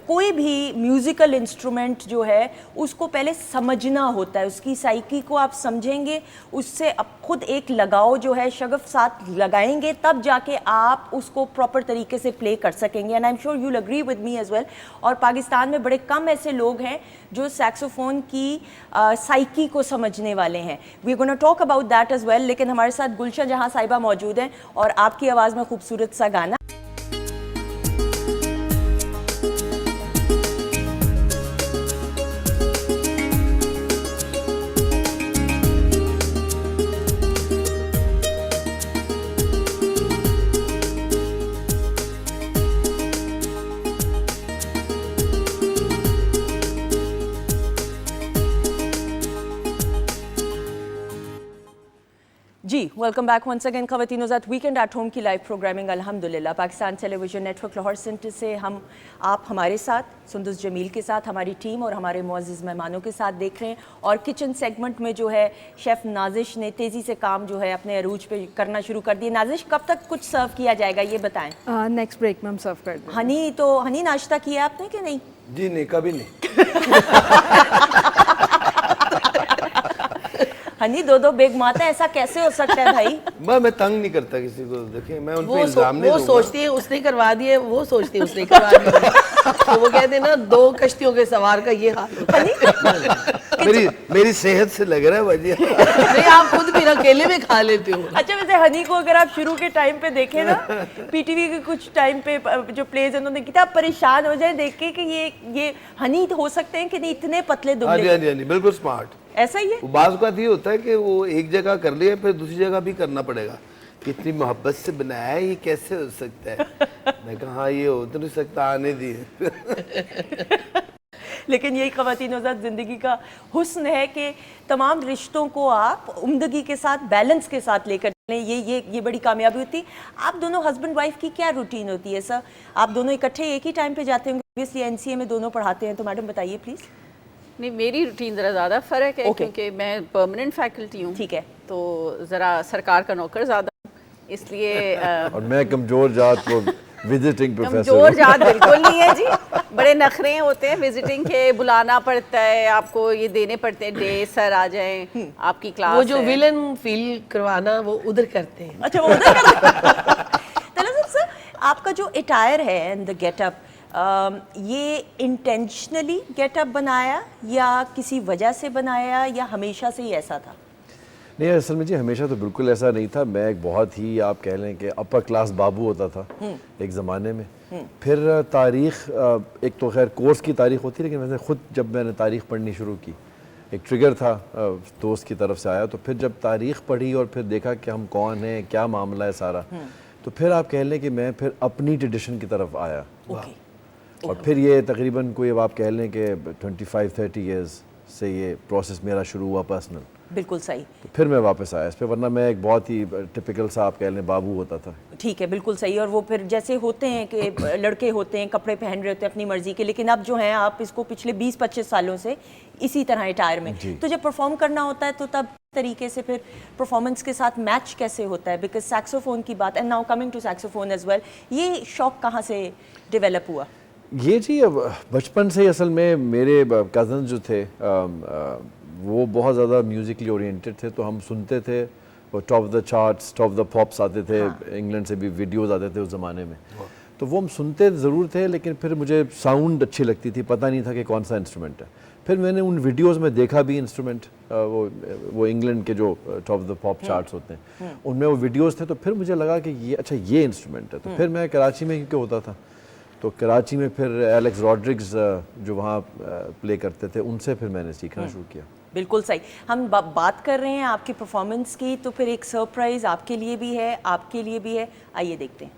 कोई भी म्यूज़िकल इंस्ट्रूमेंट जो है उसको पहले समझना होता है, उसकी साइकी को आप समझेंगे, उससे अब खुद एक लगाव जो है शगफ साथ लगाएंगे, तब जाके आप उसको प्रॉपर तरीके से प्ले कर सकेंगे। And I am sure you will agree with me as well. और पाकिस्तान में बड़े कम ऐसे लोग हैं जो सैक्सोफोन की साइकी को समझने वाले हैं। We are gonna talk about that as well. लेकिन हमारे साथ गुलशन जहां साहिबा मौजूद हैं और आपकी आवाज़ में खूबसूरत सा गाना। जी, वेलकम बैक वंस अगेन। ख़वातीन हज़रात, वीकेंड एट होम की लाइव प्रोग्रामिंग अल्हम्दुलिल्लाह Pakistan television network Lahore centre से आप हमारे साथ, सुंदुस जमील के साथ, हमारी टीम और हमारे मुअज़्ज़िज़ मेहमानों के साथ देख रहे हैं। और किचन सेगमेंट में जो है शेफ़ नाजिश ने तेज़ी से काम जो है अपने अरूज पे करना शुरू कर दिया। नाजिश, कब तक कुछ सर्व किया जाएगा ये बताएं? नेक्स्ट ब्रेक में हम सर्व कर देंगे। हनी नाश्ता किया आपने कि नहीं? जी नहीं, कभी नहीं। हनी, दो बेगमाता, ऐसा कैसे हो सकता है भाई? मैं तंग नहीं करता किसी को। देखिए, मैं उन पे वो इल्जाम नहीं वो दूंगा। सोचती है उसने करवा दिए, वो सोचती है उसने करवा दिए। तो वो कहते हैं ना, 2 कश्तियों के सवार का ये हाल होता है। मेरी सेहत से लग रहा है बढ़िया। नहीं, आप खुद भी अकेले में खा लेते हो। अच्छा, वैसे हनी को अगर आप शुरू के टाइम पे देखें ना, पीटीवी के कुछ टाइम पे जो प्लेज उन्होंने किया, आप परेशान हो जाए देख के कि ये हनी हो सकते हैं कि नहीं, इतने पतले हाँ जी, दुबले। हाँ जी, हाँ जी, बिल्कुल स्मार्ट। ऐसा ही है। बाज़ औक़ात ये होता है कि वो एक जगह कर लिया फिर दूसरी जगह भी करना पड़ेगा, कितनी मोहब्बत से बनाया है, ये कैसे हो सकता है। मैं कहा हाँ, ये हो तो नहीं सकता, आने दिए। लेकिन यही ख़वातीन हज़रात ज़िंदगी का हुस्न है कि तमाम रिश्तों को आप उम्दगी के साथ, बैलेंस के साथ लेकर चलें, ये बड़ी कामयाबी होती है। आप दोनों हस्बैंड वाइफ की क्या रूटीन होती है सर? आप दोनों इकट्ठे एक ही टाइम पे जाते होंगे, ऑब्वियसली एनसीए में दोनों पढ़ाते हैं, तो मैडम बताइए प्लीज़। नहीं, मेरी रूटीन ज़रा ज़्यादा फ़र्क है, Okay. क्योंकि मैं परमानेंट फैकल्टी हूँ। ठीक है। तो ज़रा सरकार का नौकर ज़्यादा हूँ, इसलिए और मैं कमजोर जात वो विजिटिंग प्रोफेसर। कमजोर जात बिल्कुल नहीं है जी। बड़े नखरे होते हैं विजिटिंग के, बुलाना पड़ता है आपको, ये देने पड़ते हैं डे, सर आ जाएं, आपकी क्लास वो जो है। विलन फील करवाना वो उधर करते हैं। अच्छा, वो उधर तलज़ुम सर, आपका जो अटायर है एंड द गेटअप, ये इंटेंशनली गेटअप बनाया या किसी वजह से बनाया या हमेशा से ही ऐसा था? नहीं, असल में जी हमेशा तो बिल्कुल ऐसा नहीं था। मैं एक बहुत ही, आप कह लें कि अपर क्लास बाबू होता था एक ज़माने में। फिर तारीख़, एक तो खैर कोर्स की तारीख़ होती है, लेकिन वैसे ख़ुद जब मैंने तारीख़ पढ़नी शुरू की, एक ट्रिगर था दोस्त की तरफ से आया, तो फिर जब तारीख़ पढ़ी और फिर देखा कि हम कौन हैं, क्या मामला है सारा, तो फिर आप कह लें कि मैं फिर अपनी ट्रेडिशन की तरफ आया। और फिर ये तकरीबन कोई, अब आप कह लें कि 25-30 ईयर्स से ये प्रोसेस मेरा शुरू हुआ पर्सनल। बिल्कुल सही। तो फिर मैं वापस आया इस पे, वरना मैं एक बहुत ही टिपिकल सा, आप कह लें, बाबू होता था। ठीक है, बिल्कुल सही। और वो फिर जैसे होते हैं कि लड़के होते हैं, कपड़े पहन रहे होते हैं अपनी मर्जी के, लेकिन अब जो हैं आप इसको पिछले 20-25 सालों से इसी तरह अटायर में, तो जब परफॉर्म करना होता है तो तब तरीके से फिर परफॉर्मेंस के साथ मैच कैसे होता है? बिकॉज सैक्सोफोन की बात, and now coming to saxophone as well, ये शौक कहाँ से डेवलप हुआ? ये जी अब बचपन से ही असल में मेरे कज़न जो थे वो बहुत ज़्यादा म्यूज़िकली ओरिएंटेड थे, तो हम सुनते थे, वो top of the charts, top of the pops आते थे, इंग्लैंड से भी वीडियोस आते थे उस ज़माने में, तो वो हम सुनते ज़रूर थे, लेकिन फिर मुझे साउंड अच्छी लगती थी, पता नहीं था कि कौन सा इंस्ट्रूमेंट है। फिर मैंने उन वीडियोस में देखा भी इंस्ट्रूमेंट, वो इंग्लैंड के जो top of the pop charts होते हैं उनमें वो वीडियोस थे, तो फिर मुझे लगा कि ये अच्छा ये इंस्ट्रूमेंट है। तो फिर मैं कराची में क्योंकि होता था, तो कराची में फिर एलेक्स रॉड्रिग्स जो वहाँ प्ले करते थे, उनसे फिर मैंने सीखना शुरू किया। बिल्कुल सही। हम बात कर रहे हैं आपकी परफॉर्मेंस की, तो फिर एक सरप्राइज़ आपके लिए भी है, आपके लिए भी है, आइए देखते हैं।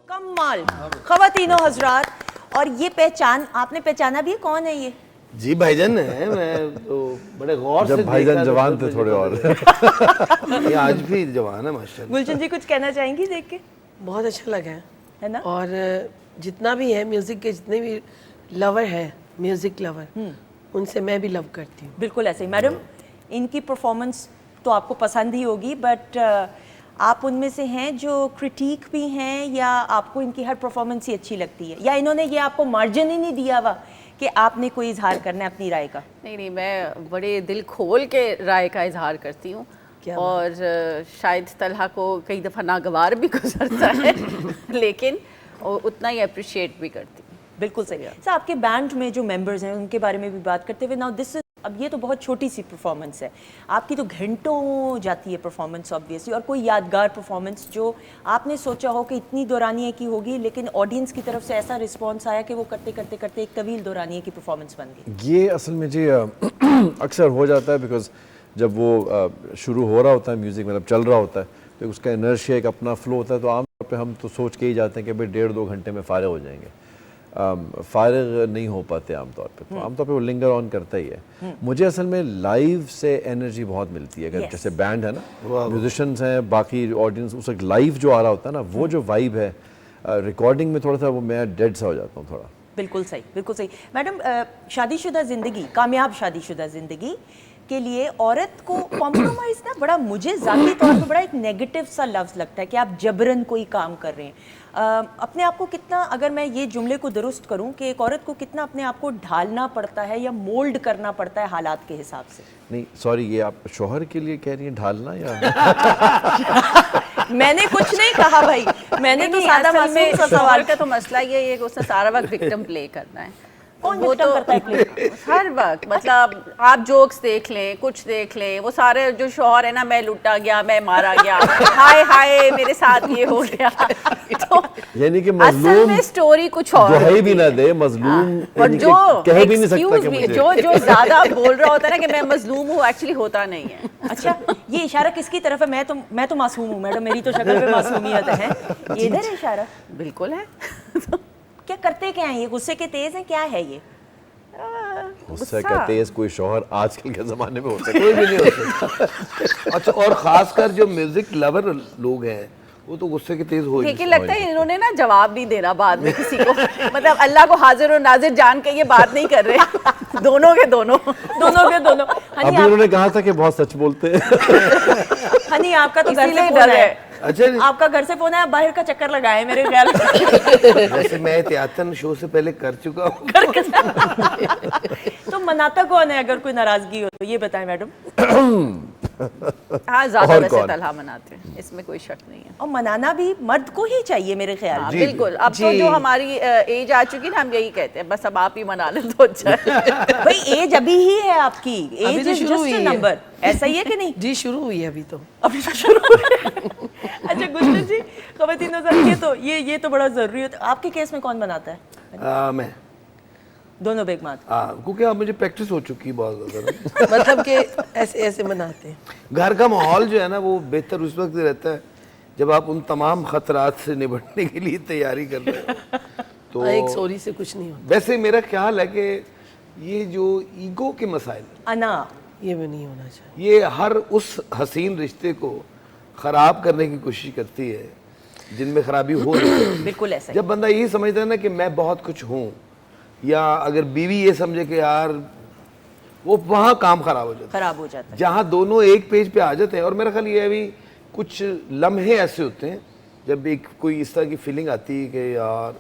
कमाल, ख़वातीनो हज़रात, और ये पहचान आपने पहचाना भी है, कौन है ये? जी भाईजान है, मैं तो बड़े गौर से जब भाईजान देखा जवान तो थे थोड़े और। ये आज भी जवान है माशाल्लाह। गुलशन जी कुछ कहना चाहेंगी देख के? बहुत अच्छा लगा है ना? और जितना भी है म्यूज़िक के, जितने भी लवर हैं, म्यूज़िक लवर, उनसे मैं भी लव करती हूँ। बिल्कुल ऐसे ही। मैडम, इनकी परफॉर्मेंस तो आपको पसंद ही होगी, बट आप उनमें से हैं जो क्रिटिक भी हैं, या आपको इनकी हर परफॉर्मेंस ही अच्छी लगती है, या इन्होंने ये आपको मार्जिन ही नहीं दिया हुआ कि आपने कोई इजहार करना है अपनी राय का? नहीं, मैं बड़े दिल खोल के राय का इजहार करती हूँ, और शायद तलहा को कई दफ़ा नागवार भी गुजरता है लेकिन उतना ही अप्रिशिएट भी करती हूँ। बिल्कुल सही। सर, आपके बैंड में जो मेंबर्स हैं उनके बारे में भी बात करते हुए, नाउ दिस, अब ये तो बहुत छोटी सी परफॉर्मेंस है आपकी, तो घंटों जाती है परफॉर्मेंस ऑब्वियसली, और कोई यादगार परफॉर्मेंस जो आपने सोचा हो कि इतनी दौरानिए की होगी, लेकिन ऑडियंस की तरफ से ऐसा रिस्पांस आया कि वो करते करते करते एक तवील दौरानिए की परफॉर्मेंस बन गई? ये असल में जी अक्सर हो जाता है, बिकॉज जब वो शुरू हो रहा होता है म्यूज़िक, मतलब चल रहा होता है, तो उसका इनर्शिया एक अपना फ्लो होता है, तो आमतौर पे हम तो सोच के ही जाते हैं कि भाई 1.5-2 घंटे में फ़ारिग हो जाएंगे। फ़ारिग नहीं हो पाते आमतौर पे, तो आमतौर पे वो लिंगर ऑन करता ही है। मुझे असल में लाइव से एनर्जी बहुत मिलती है, अगर जैसे बैंड है ना, म्यूजिशियंस हैं, बाकी ऑडियंस, उस लाइव जो आ रहा होता है ना, वो जो वाइब है, रिकॉर्डिंग में थोड़ा सा वो मैं डेड सा हो जाता हूँ थोड़ा। बिल्कुल सही, बिल्कुल सही। मैडम, शादीशुदा ज़िंदगी, कामयाब शादीशुदा ज़िंदगी के लिए औरत को कॉम्प्रोमाइज़ ना बड़ा, मुझे ज़ाती तौर पे बड़ा एक नेगेटिव सा लफ्ज़ लगता है कि आप जबरन कोई काम कर रहे हैं। अपने आप को कितना, अगर मैं ये जुमले को दुरुस्त करूं कि एक औरत को कितना अपने आप को ढालना पड़ता है या मोल्ड करना पड़ता है हालात के हिसाब से। नहीं सॉरी, ये आप शोहर के लिए कह रही हैं ढालना या मैंने कुछ नहीं कहा भाई, मैंने तो सादा असल मासूम में सा शोहर सवाल का तो मसला ये है कि उसने सारा वक्त विक्टिम प्ले करना है। कौन वो victim तो करता है play? हर वक्त, मतलब आप जोक्स देख लें, कुछ देख लें, वो सारे जो शोहर है ना, मैं लुटा गया, मैं मारा गया, हाय हाय मेरे साथ ये हो गया। तो यानी कि असल मजलूम में स्टोरी कुछ और दुहाई भी होती ना है। दे, मजलूम और यानी कि जो कह भी नहीं सकता excuse कि me, मुझे जो ज्यादा बोल रहा होता है ना कि मैं मजलूम हूँ, एक्चुअली होता नहीं है। अच्छा, ये इशारा किसकी तरफ है? मैं तो मासूम हूँ मैडम, मेरी तो शक्ल पे मासूमियत है। ये इधर है इशारा? बिल्कुल है। क्या करते क्या हैं ये? गुस्से के तेज हैं? क्या है ये? गुस्सा का तेज कोई शौहर आजकल के ज़माने में हो सकता कोई भी नहीं हो सकता। अच्छा, और खासकर जो म्यूजिक लवर लोग हैं वो तो गुस्से के तेज हो ही लेकिन नहीं लगता है इन्होंने ना जवाब नहीं देना बाद में किसी को, मतलब अल्लाह को हाजिर और नाजिर जान के ये बात नहीं कर रहे। दोनों के दोनों अभी हनी, उन्होंने कहा था कि बहुत सच बोलते हैं। हनी आपका तो घर से इसीलिए फोन डर है। है। अच्छा जी। आपका घर से फोन है, आप बाहर का चक्कर लगाए मेरे ख्याल में। वैसे मैं एहतियातन शो से पहले कर चुका हूँ। तो मनाता कौन है अगर कोई नाराजगी हो तो? ये बताएं मैडम। हाँ, ज्यादा और वैसे कौन? तलहा मनाते हैं, इसमें कोई शक नहीं है। और मनाना भी मर्द को ही चाहिए मेरे ख्याल हाँ, में। बिल्कुल। अब तो जो हमारी एज आ चुकी है ना, हम यही कहते हैं, बस अब आप ही मना लें तो अच्छा है। भाई एज अभी ही है आपकी, अभी एज तो इज शुरू जस्ट हुई अ है। नंबर। ऐसा ही है कि नहीं? जी शुरू हुई है अभी तो। अभी तो शुरू हुआ है। अच्छा गुलशन जी, ख़वातीन नज़र, ये तो बड़ा ज़रूरी होता है। आपके केस में कौन बनाता है? मैं दोनों बेगमात। क्योंकि अब मुझे प्रैक्टिस हो चुकी है बहुत ज़्यादा। मतलब कि ऐसे ऐसे मनाते हैं। घर का माहौल जो है ना वो बेहतर उस वक्त रहता है जब आप उन तमाम खतरात से निपटने के लिए तैयारी कर रहे हो। तो एक सॉरी से कुछ नहीं होता, वैसे मेरा ख्याल है कि ये जो ईगो के मसाइल, अना, ये भी नहीं होना चाहिए। ये हर उस हसीन रिश्ते को ख़राब करने की कोशिश करती है जिनमें खराबी हो रही है। बिल्कुल ऐसा ही। जब बंदा यही समझता है ना कि मैं बहुत कुछ हूँ, या अगर बीवी ये समझे कि यार, वो वहाँ काम खराब हो जाता है। खराब हो जाता है। जहाँ दोनों एक पेज पे आ जाते हैं। और मेरा ख्याल ये अभी कुछ लम्हे ऐसे होते हैं जब एक कोई इस तरह की फीलिंग आती है कि यार,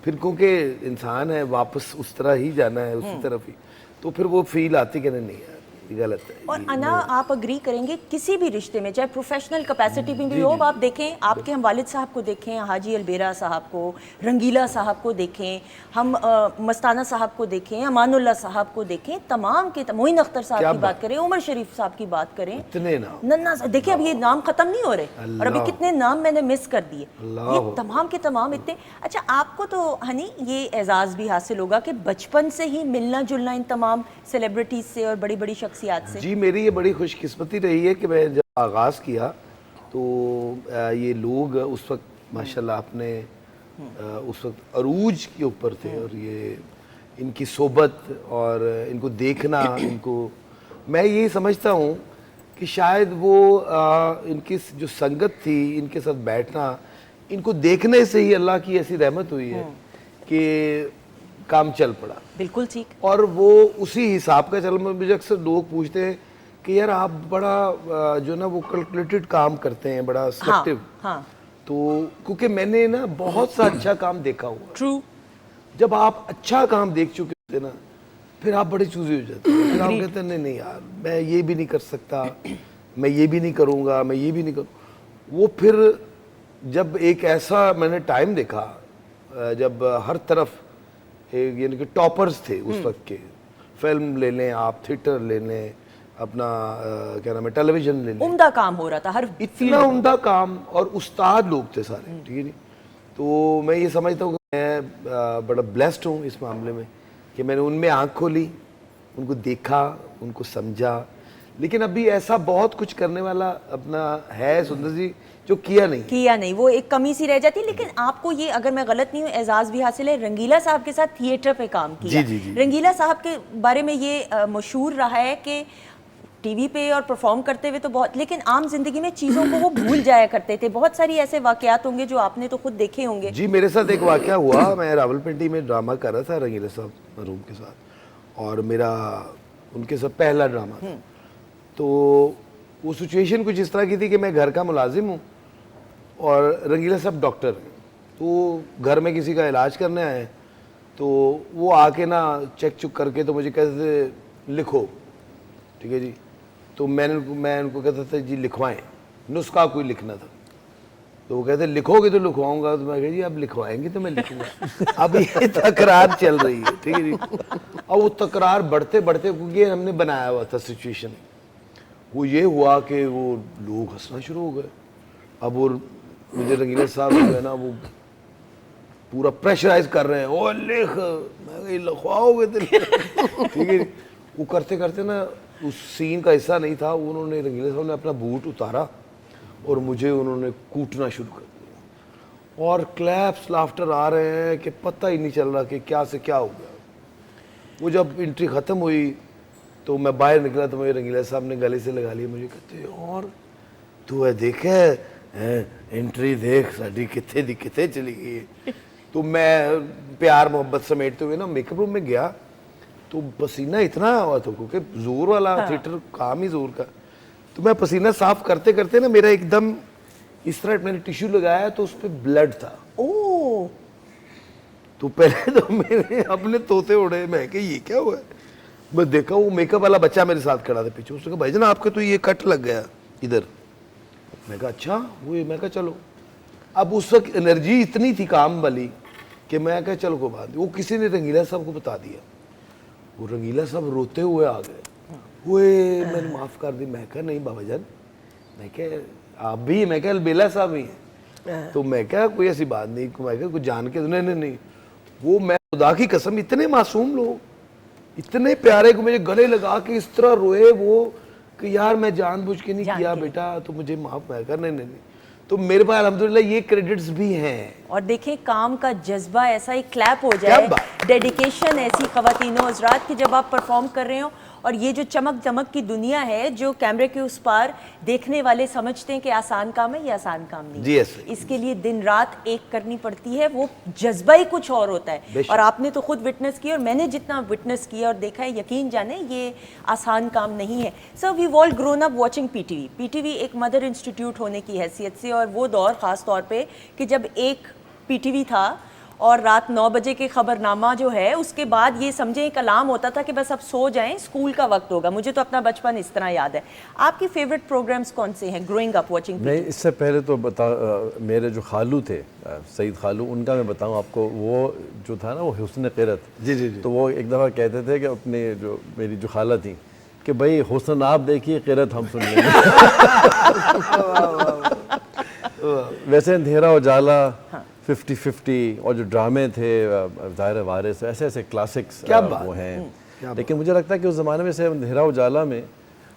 फिर क्योंकि इंसान है, वापस उस तरह ही जाना है, उसी तरफ ही, तो फिर वो फील आती कि नहीं यार ये गलत है। और अना, आप अग्री करेंगे किसी भी रिश्ते में, चाहे प्रोफेशनल कैपेसिटी में भी हो, आप देखें, आपके हम वालिद साहब को देखें, हाजी अलबेरा साहब को, रंगीला साहब को देखें, हम मस्ताना साहब को देखें, अमानुल्लाह साहब को देखें, तमाम के मोइन अख्तर साहब की बात करें, उमर शरीफ साहब की बात करें, इतने नाम, नन्ना, देखिए अब ये नाम खत्म नहीं हो रहे और अभी कितने नाम मैंने मिस कर दिए। अल्लाह। ये तमाम के तमाम इतने। अच्छा, आपको तो हनी ये एजाज़ भी हासिल होगा कि बचपन से ही मिलना जुलना इन तमाम सेलिब्रिटीज से और बड़ी बड़ी शख्सियात से। जी, मेरी ये बड़ी खुशकिस्मती रही है कि मैं जब आगाज़ किया तो ये लोग उस वक्त माशाल्लाह अपने उस वक्त अरूज के ऊपर थे, और ये इनकी सोबत और इनको देखना, इनको मैं यही समझता हूँ कि शायद वो इनकी जो संगत थी, इनके साथ बैठना, इनको देखने से ही अल्लाह की ऐसी रहमत हुई है कि काम चल पड़ा। बिल्कुल ठीक। और वो उसी हिसाब का चल, मुझे अक्सर लोग पूछते हैं कि यार आप बड़ा जो ना वो कैलकुलेटेड काम करते हैं, बड़ा सिलेक्टिव। हाँ, तो क्योंकि मैंने ना बहुत सा अच्छा काम देखा हुआ। ट्रू। जब आप अच्छा काम देख चुके होते ना, फिर आप बड़े चूजे हो जाते हैं। फिर आप कहते हैं नहीं नहीं यार, मैं ये भी नहीं कर सकता, मैं ये भी नहीं करूँगा, मैं ये भी नहीं करूँ। वो फिर जब एक ऐसा मैंने टाइम देखा जब हर तरफ यानी कि टॉपर्स थे उस वक्त के, फिल्म ले लें आप, थिएटर ले लें, अपना क्या नाम है, टेलीविजन ले लें, उम्दा काम हो रहा था हर इतना उम्दा काम, और उस्ताद लोग थे सारे, ठीक है नहीं। तो मैं ये समझता हूँ कि मैं बड़ा ब्लेस्ड हूँ इस मामले में कि मैंने उनमें आँख खोली, उनको देखा, उनको समझा। लेकिन अभी ऐसा बहुत कुछ करने वाला अपना है सुंदर जी जो किया नहीं, वो एक कमी सी रह जाती। लेकिन आपको ये, अगर मैं गलत नहीं हूँ, एजाज़ भी हासिल है, रंगीला साहब के साथ थिएटर पे काम किया। जी, जी, जी। रंगीला साहब के बारे में ये मशहूर रहा है कि टीवी पे और परफॉर्म करते हुए तो बहुत, लेकिन आम जिंदगी में चीज़ों को वो भूल जाया करते थे। बहुत सारी ऐसे वाकयात होंगे जो आपने तो खुद देखे होंगे। जी मेरे साथ एक वाकया हुआ, मैं रावलपिंडी में ड्रामा कर रहा था रंगीला साहब मरहूम के साथ, और मेरा उनके साथ पहला ड्रामा था। तो वो सिचुएशन कुछ इस तरह की थी कि मैं घर का मुलाजिम हूँ और रंगीला साहब डॉक्टर हैं, तो घर में किसी का इलाज करने आए, तो वो आके ना चेक चुक करके तो मुझे कहते थे लिखो, ठीक है जी। तो मैं उनको कहता था जी लिखवाएं, नुस्खा कोई लिखना था। तो वो कहते लिखोगे तो लिखवाऊंगा, तो मैं कह जी आप लिखवाएंगे तो मैं लिखूंगा। अब ये तकरार चल रही है, ठीक है जी। अब वो तकरार बढ़ते बढ़ते, क्योंकि हमने बनाया हुआ था सिचुएशन, वो ये हुआ कि वो लोग हंसना शुरू हो गए। अब वो मुझे रंगीला साहब जो है ना वो पूरा प्रेशराइज कर रहे हैं, ओ लिख, मैं लिखवाओगे तो ठीक है। वो करते करते ना उस सीन का हिस्सा नहीं था, उन्होंने रंगीला साहब ने अपना बूट उतारा और मुझे उन्होंने कूटना शुरू कर दिया, और क्लैप्स लाफ्टर आ रहे हैं कि पता ही नहीं चल रहा कि क्या से क्या हो गया। वो जब एंट्री ख़त्म हुई तो मैं बाहर निकला तो मुझे रंगीला साहब ने गले से लगा लिया, मुझे कहते और तू है देखे एंट्री देख साड़ी कितने दी कितने चली गई। तो मैं प्यार मोहब्बत समेटते हुए ना मेकअप रूम में गया, तो पसीना इतना हुआ था क्योंकि जोर वाला थिएटर काम ही जोर का। तो मैं पसीना साफ करते करते ना मेरा एकदम इस तरह मैंने टिश्यू लगाया तो उस पर ब्लड था। ओह, तो पहले तो मेरे अपने तोते उड़े, मैं कि ये क्या हुआ है। मैं देखा वो मेकअप वाला बच्चा मेरे साथ खड़ा था पीछे, उसने कहा भाईजान आपके तो ये कट लग गया इधर। मैं कहा अच्छा वो, मैं कहा चलो। अब उस वक्त एनर्जी इतनी थी काम वाली कि मैं कहा चलो कोई बात नहीं। वो किसी ने रंगीला साहब को बता दिया, वो रंगीला साहब रोते हुए आ गए, वो मैंने माफ़ कर दी। मैं कहा नहीं बाबा जान, मैं क्या आप भी, मैं क्या अलबेला साहब ही हैं। तो मैं क्या कोई ऐसी बात नहीं, मैं क्या कुछ जान के नहीं। वो मैं खुदा की कसम इतने मासूम लोग, इतने प्यारे को मेरे गले लगा के इस तरह रोए वो कि यार मैं जानबूझ के नहीं किया बेटा, तो मुझे माफ़ मैं कर नहीं। तो मेरे पास अल्हम्दुलिल्लाह ये क्रेडिट्स भी हैं। और देखें काम का जज्बा ऐसा ही क्लैप हो जाए, डेडिकेशन ऐसी ख़वातीनों हज़रात कि जब आप परफॉर्म कर रहे हो और ये जो चमक दमक की दुनिया है जो कैमरे के उस पार देखने वाले समझते हैं कि आसान काम है, ये आसान काम नहीं जी, है। yes. इसके लिए दिन रात एक करनी पड़ती है, वो जज्बा ही कुछ और होता है। और आपने तो खुद विटनेस किया और मैंने जितना विटनेस किया और देखा है, यकीन जाने ये आसान काम नहीं है। Sir we all grown up watching PTV. PTV एक मदर इंस्टीट्यूट होने की हैसियत से, और वो दौर ख़ास तौर पे कि जब एक पीटीवी था और रात 9 बजे के खबरनामा जो है उसके बाद ये समझें एक अलार्म होता था कि बस अब सो जाएं, स्कूल का वक्त होगा। मुझे तो अपना बचपन इस तरह याद है। आपकी फेवरेट प्रोग्राम्स कौन से हैं ग्रोइंग अप वाचिंग? नहीं, इससे पहले तो मेरे जो खालू थे सईद खालू, उनका मैं बताऊं आपको, वो जो था ना वो हुस्न क़िरत। जी। तो वो एक दफ़ा कहते थे कि अपने जो मेरी जो खाला थी कि भाई हुस्न आप देखिए, क़िरत हम सुन लेंगे। वैसे अंधेरा उजाला, 50-50 और जो ड्रामे थे ज़ाहिर वारिस, ऐसे ऐसे क्लासिक्स वो हैं। लेकिन मुझे लगता है कि उस ज़माने में से अंधेरा उजाला में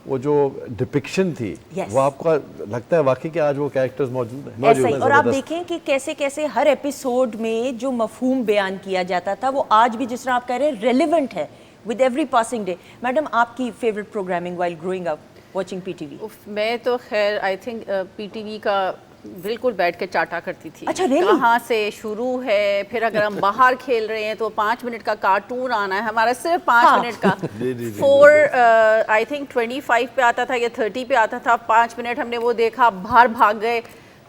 वो जो डिपिक्शन थी वो आपको लगता है वाकई कि आज वो कैरेक्टर्स मौजूद हैं। ऐसा ही। और आप देखें कि कैसे कैसे हर एपिसोड में जो मफहूम बयान किया जाता था वो आज भी जिस तरह आप कह रहे हैं रेलिवेंट है with every passing day. Madam आपकी favourite programming while growing up watching PTV? मैं तो खैर आई थिंक पीटीवी का बिल्कुल बैठ के चाटा करती थी। अच्छा, really? कहाँ से शुरू है, फिर अगर हम बाहर खेल रहे हैं तो 5 मिनट का कार्टून आना है हमारा, सिर्फ 5 मिनट का। 4 आई थिंक 25 पे आता था या 30 पे आता था, 5 मिनट हमने वो देखा, बाहर भाग गए।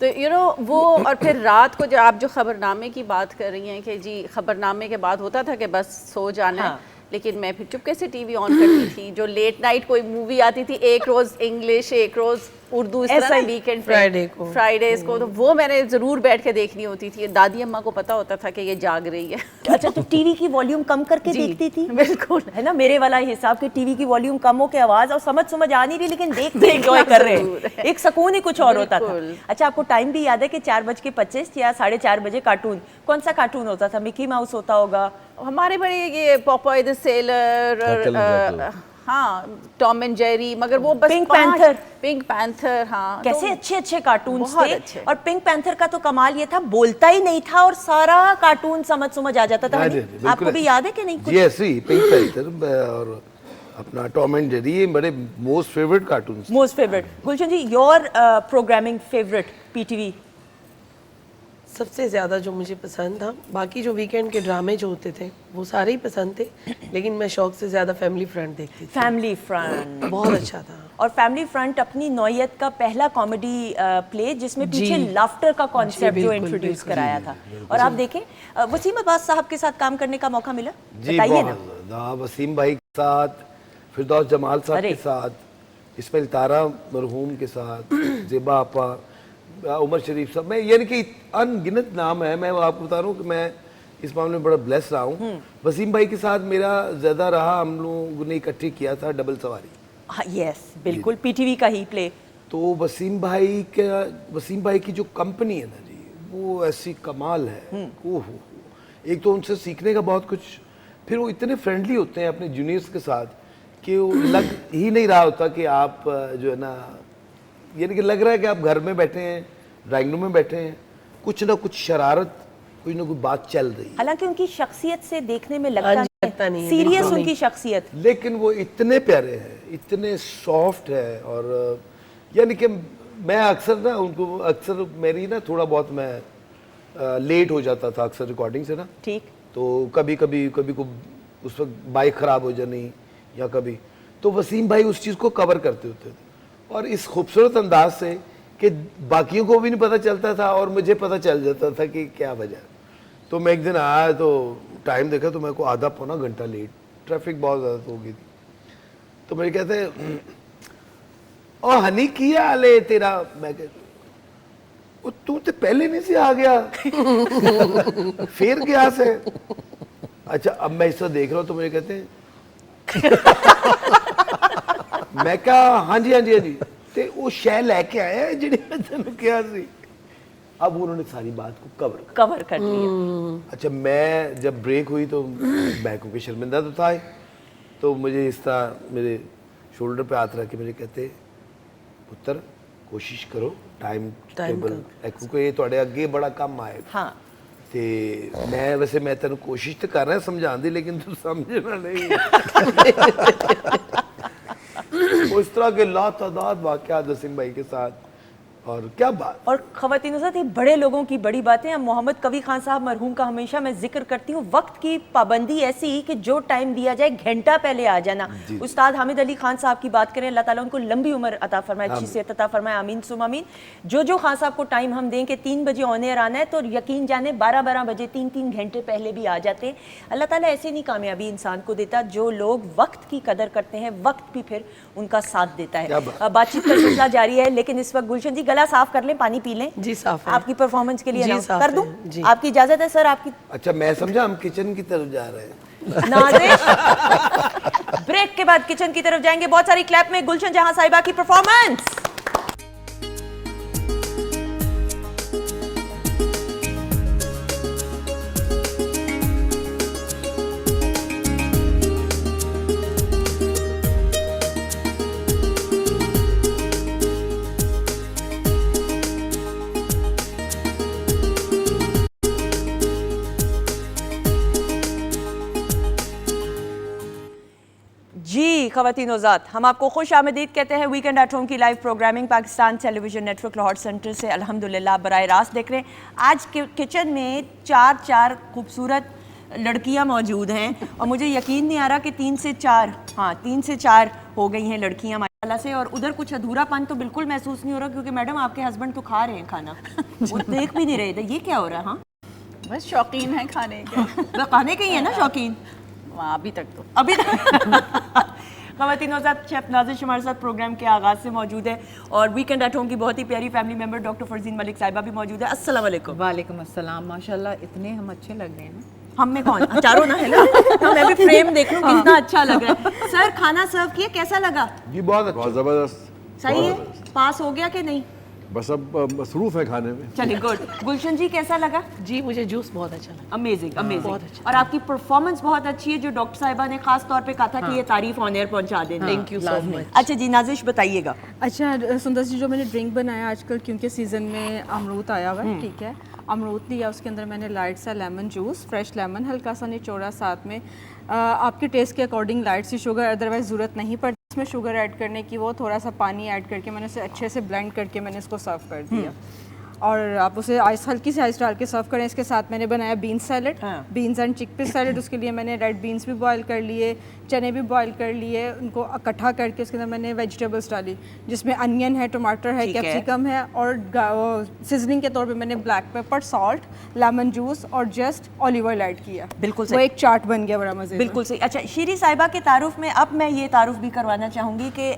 तो यू नो वो, और फिर रात को जो आप जो खबरनामे की बात कर रही हैं कि जी खबरनामे के बाद होता था कि बस सो जाना है, लेकिन मैं फिर चुपके से टीवी ऑन करती थी। जो लेट नाइट कोई मूवी आती थी, एक रोज़ इंग्लिश एक रोज़ उर्दू, इस तरह वीकेंड फ्राइडेज को, तो वो मैंने ज़रूर बैठ के देखनी होती थी। दादी अम्मा को पता होता था कि ये जाग रही है। अच्छा, तो टीवी की वॉल्यूम कम करके देखती थी? बिल्कुल, है ना, मेरे वाला हिसाब के टीवी की वॉल्यूम कम हो के आवाज़ और समझ आ नहीं रही, लेकिन देखते एंजॉय कर रहे हैं। एक सुकून ही कुछ और होता था। अच्छा, आपको टाइम भी याद है कि 4:25 या 4:30 बजे कार्टून, कौन सा कार्टून होता था? मिकी माउस होता होगा हमारे बड़े, ये पॉपॉय द सेलर, हाँ, टॉम एंड जेरी, मगर वो बस पिंक पैंथर, हाँ, कैसे अच्छे अच्छे कार्टून थे। अच्छे। और पिंक पैंथर का तो कमाल ये था, बोलता ही नहीं था और सारा कार्टून समझ आ जाता था। आपको भी याद है कि नहीं? जी ऐसे ही पिंक पैंथर और अपना टॉम एंड जेरी, ये बड़े most favourite cartoons. Most favourite. Gulshan ji, your programming favourite PTV? सबसे ज़्यादा जो मुझे पसंद था, बाकी जो वीकेंड के ड्रामे जो होते थे वो सारे ही पसंद थे, लेकिन मैं शौक से ज़्यादा फैमिली फ्रंट देखती थी। फैमिली फ्रंट बहुत अच्छा था। और फैमिली फ्रंट अपनी नौयत का पहला कॉमेडी प्ले जिसमें पीछे लाफ्टर का कॉन्सेप्ट जो बिल्कुल, इंट्रोड्यूस कराया था। और आप देखें वसीम अब्बास साहब के साथ काम करने का मौका मिला? जी बताइए ना। बहुत ज़्यादा, वसीम भाई के साथ, फिरदौस जमाल साहब अरे। के साथ, इस्माइल तारा मरहूम के साथ, ज़ेबा आपा, उमर शरीफ साहब, मैं यानी कि अनगिनत नाम है। मैं आपको बता रहा हूँ कि मैं इस मामले में बड़ा ब्लेस रहा हूँ। वसीम भाई के साथ मेरा ज़्यादा रहा, हम लोगों ने इकट्ठे किया था डबल सवारी। हाँ, यस बिल्कुल, पीटीवी का ही प्ले। तो वसीम भाई की जो कंपनी है ना जी, वो ऐसी कमाल है। ओहो, एक तो उनसे सीखने का बहुत कुछ, फिर वो इतने फ्रेंडली होते हैं अपने जूनियर्स के साथ कि वो लग ही नहीं रहा होता कि आप जो है ना, यानी कि लग रहा है कि आप घर में बैठे हैं, ड्राइंग रूम में बैठे हैं, कुछ ना कुछ शरारत, कुछ ना कुछ बात चल रही है। हालांकि उनकी शख्सियत से देखने में हाँ जी, लगता लगता नहीं नहीं है, सीरियस बिल्कुल उनकी शख्सियत। लेकिन वो इतने प्यारे हैं, इतने सॉफ्ट है। और यानी कि मैं अक्सर ना उनको, अक्सर मेरी ना थोड़ा बहुत मैं लेट हो जाता था अक्सर रिकॉर्डिंग से ना, ठीक। तो कभी को उस वक्त बाइक ख़राब हो जानी या कभी, तो वसीम भाई उस चीज़ को कवर करते होते थे और इस खूबसूरत अंदाज से कि बाकियों को भी नहीं पता चलता था और मुझे पता चल जाता था कि क्या वजह। तो मैं एक दिन आया तो टाइम देखा तो मेरे को आधा पौना घंटा लेट, ट्रैफिक बहुत ज़्यादा हो गई थी। तो मेरे कहते ओ हनी किया हाले तेरा, मैं कहता तू तो पहले नहीं से आ गया फिर गया से। अच्छा अब मैं इसको देख रहा हूँ तो मेरे कहते हैं मैं कहा हाँ जी हाँ जी हाँ जी, ते वो शह लैके आया है जिहड़ी मैं तेनू कहा सी। अब उन्होंने सारी बात को कवर कर लिया। अच्छा मैं जब ब्रेक हुई तो मैं क्योंकि शर्मिंदा तो था ही, तो मुझे इस तरह मेरे शोल्डर पे हाथ रख के मुझे कहते पुत्र कोशिश करो टाइम टेबल, क्योंकि ये ਤੁਹਾਡੇ ਅੱਗੇ बड़ा कम आए। हाँ ਤੇ मैं वैसे मैं तेन कोशिश तो कर रहा समझाने दी, लेकिन तू समझना नहीं। उस तरह के लातादाद वाक़यात वसीम भाई के साथ, और क्या बात। और ख़वातीन साथ ये बड़े लोगों की बड़ी बातें। अब मोहम्मद कवी खान साहब मरहूम का हमेशा मैं जिक्र करती हूँ, वक्त की पाबंदी ऐसी कि जो टाइम दिया जाए घंटा पहले आ जाना। उस्ताद हामिद अली खान साहब की बात करें, अल्लाह ताला उनको लंबी उम्र अता फरमाए, अच्छी सेहत अता फरमाए, आमीन सुम आमीन। जो खान साहब को टाइम हम दें कि 3 बजे ऑन एयर आना है तो यकीन जाने 12-12 बजे 3-3 घंटे पहले भी आ जाते हैं। अल्लाह ताला ऐसे नहीं कामयाबी इंसान को देता, जो लोग वक्त की कदर करते हैं वक्त भी फिर उनका साथ देता है। बातचीत का सिलसिला जारी है, लेकिन इस वक्त गुलशन जी गला साफ कर लें, पानी पी लें। जी साफ है। आपकी परफॉर्मेंस के लिए जी, अनाउंस साफ कर दूं? है, जी। आपकी इजाजत है सर? आपकी अच्छा मैं समझा हम किचन की तरफ जा रहे हैं। नाज़िश ब्रेक के बाद किचन की तरफ जाएंगे। बहुत सारी क्लैप में गुलशन जहां साहिबा की परफॉर्मेंस। जी ख़वातीन औज़ात, हम आपको खुश आमदीद कहते हैं वीकेंड एट होम की live programming Pakistan television network Lahore centre से अल्हम्दुलिल्लाह बराह रास्त देख रहे हैं। आज के किचन में चार खूबसूरत लड़कियां मौजूद हैं और मुझे यकीन नहीं आ रहा कि 3 से 4, हाँ 3 से 4 हो गई हैं लड़कियां माशाल्लाह से। और उधर कुछ अधूरापन तो बिल्कुल महसूस नहीं हो रहा, क्योंकि मैडम आपके हस्बैंड तो खा रहे हैं खाना, वो देख भी नहीं रहे थे। ये क्या हो रहा है? हाँ बस शौकीन है खाने के। वो खाने के ही है ना शौकीन वहाँ अभी तक तो अभी ख़वातीन साथ शेफ नाज़िश हमारे साथ प्रोग्राम के आगाज़ से मौजूद है, और वीकेंड एट होम की बहुत ही प्यारी family member doctor Farzeen Malik साहिबा भी मौजूद है। अस्सलाम वालेकुम। वालेकुम अस्सलाम। माशाल्लाह इतने हम अच्छे लग रहे हैं ना। हम में कौन चारों ना है ना, हाँ, मैं भी फ्रेम देख लूँ कितना अच्छा लग रहा है। सर खाना सर्व किया, कैसा लगा? जी बहुत अच्छा। बहुत ज़बरदस्त। सही है, पास हो गया कि नहीं? बस अब मसरूफ़ है खाने में। चलिए गुड। गुलशन जी कैसा लगा? जी मुझे जूस बहुत अच्छा लगा। अमेजिंग अमेजिंग, बहुत अच्छा। और आपकी परफॉर्मेंस बहुत अच्छी है, जो डॉक्टर साहिबा ने खास तौर पे कहा था कि ये तारीफ ऑन एयर पहुंचा देना। Thank you so much. अच्छा जी नाज़िश बताइएगा। अच्छा सुंदर जी, जो मैंने ड्रिंक बनाया आजकल, क्योंकि सीज़न में अमरूद आया हुआ है, ठीक है, अमरूद लिया, उसके अंदर मैंने लाइट सा लेमन जूस, फ्रेश लेमन, हल्का सा निचोड़ा, साथ में आपके टेस्ट के अकॉर्डिंग लाइट सी शुगर, अदरवाइज़ ज़रूरत नहीं पड़ती इसमें शुगर ऐड करने की। वो थोड़ा सा पानी ऐड करके मैंने उसे अच्छे से ब्लेंड करके मैंने इसको सर्व कर दिया। और आप उसे आइस, हल्की सी आइस डाल के सर्व करें। इसके साथ मैंने बनाया beans salad, beans and chickpeas salad. उसके लिए मैंने रेड बीन्स भी बॉईल कर लिए, चने भी बॉईल कर लिए, उनको इकट्ठा करके उसके अंदर मैंने वेजिटेबल्स डाली, जिसमें अनियन है, टमाटर है, कैप्सिकम है, और सीजनिंग के तौर पे मैंने black pepper, salt, lemon juice और जस्ट ऑलिव ऑयल ऐड किया। बिल्कुल वो एक चाट बन गया बड़ा मजे। बिल्कुल सही। अच्छा, शीरी साहिबा के तारुफ में अब मैं ये तारुफ भी करवाना चाहूँगी कि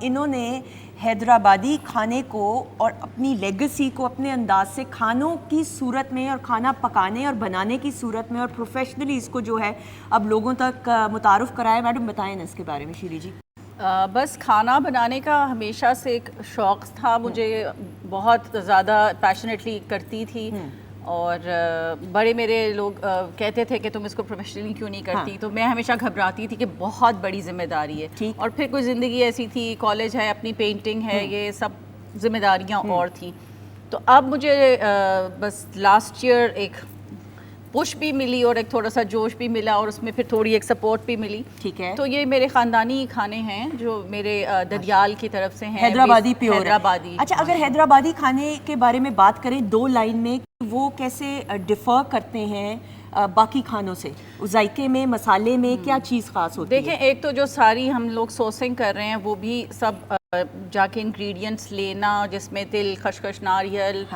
इन्होंने हैदराबादी खाने को और अपनी लेगेसी को अपने अंदाज से खानों की सूरत में और खाना पकाने और बनाने की सूरत में और प्रोफेशनली इसको जो है अब लोगों तक मुतारुफ कराया। मैडम बताएं ना इसके बारे में शीरी जी। बस खाना बनाने का हमेशा से एक शौक़ था मुझे, बहुत ज़्यादा पैशनेटली करती थी। और बड़े मेरे लोग कहते थे कि तुम इसको प्रोफेशनली क्यों नहीं करती। तो मैं हमेशा घबराती थी कि बहुत बड़ी जिम्मेदारी है। और फिर कोई ज़िंदगी ऐसी थी, कॉलेज है, अपनी पेंटिंग है, ये सब जिम्मेदारियाँ और थी। तो अब मुझे बस लास्ट ईयर एक पुश भी मिली और एक थोड़ा सा जोश भी मिला और उसमें फिर थोड़ी एक सपोर्ट भी मिली। ठीक है। तो ये मेरे ख़ानदानी खाने हैं जो मेरे ददियाल की तरफ से हैं, हैदराबादी प्योर हैदराबादी। अच्छा, अगर हैदराबादी खाने के बारे में बात करें 2 लाइन में, वो कैसे डिफ़र करते हैं बाकी खानों से? जायके में, मसाले में क्या चीज़ ख़ास होती है? देखें, एक तो जो सारी हम लोग सोर्सिंग कर रहे हैं वो भी सब जाके इंग्रेडिएंट्स लेना, जिसमें तिल, खसखस, नारियल,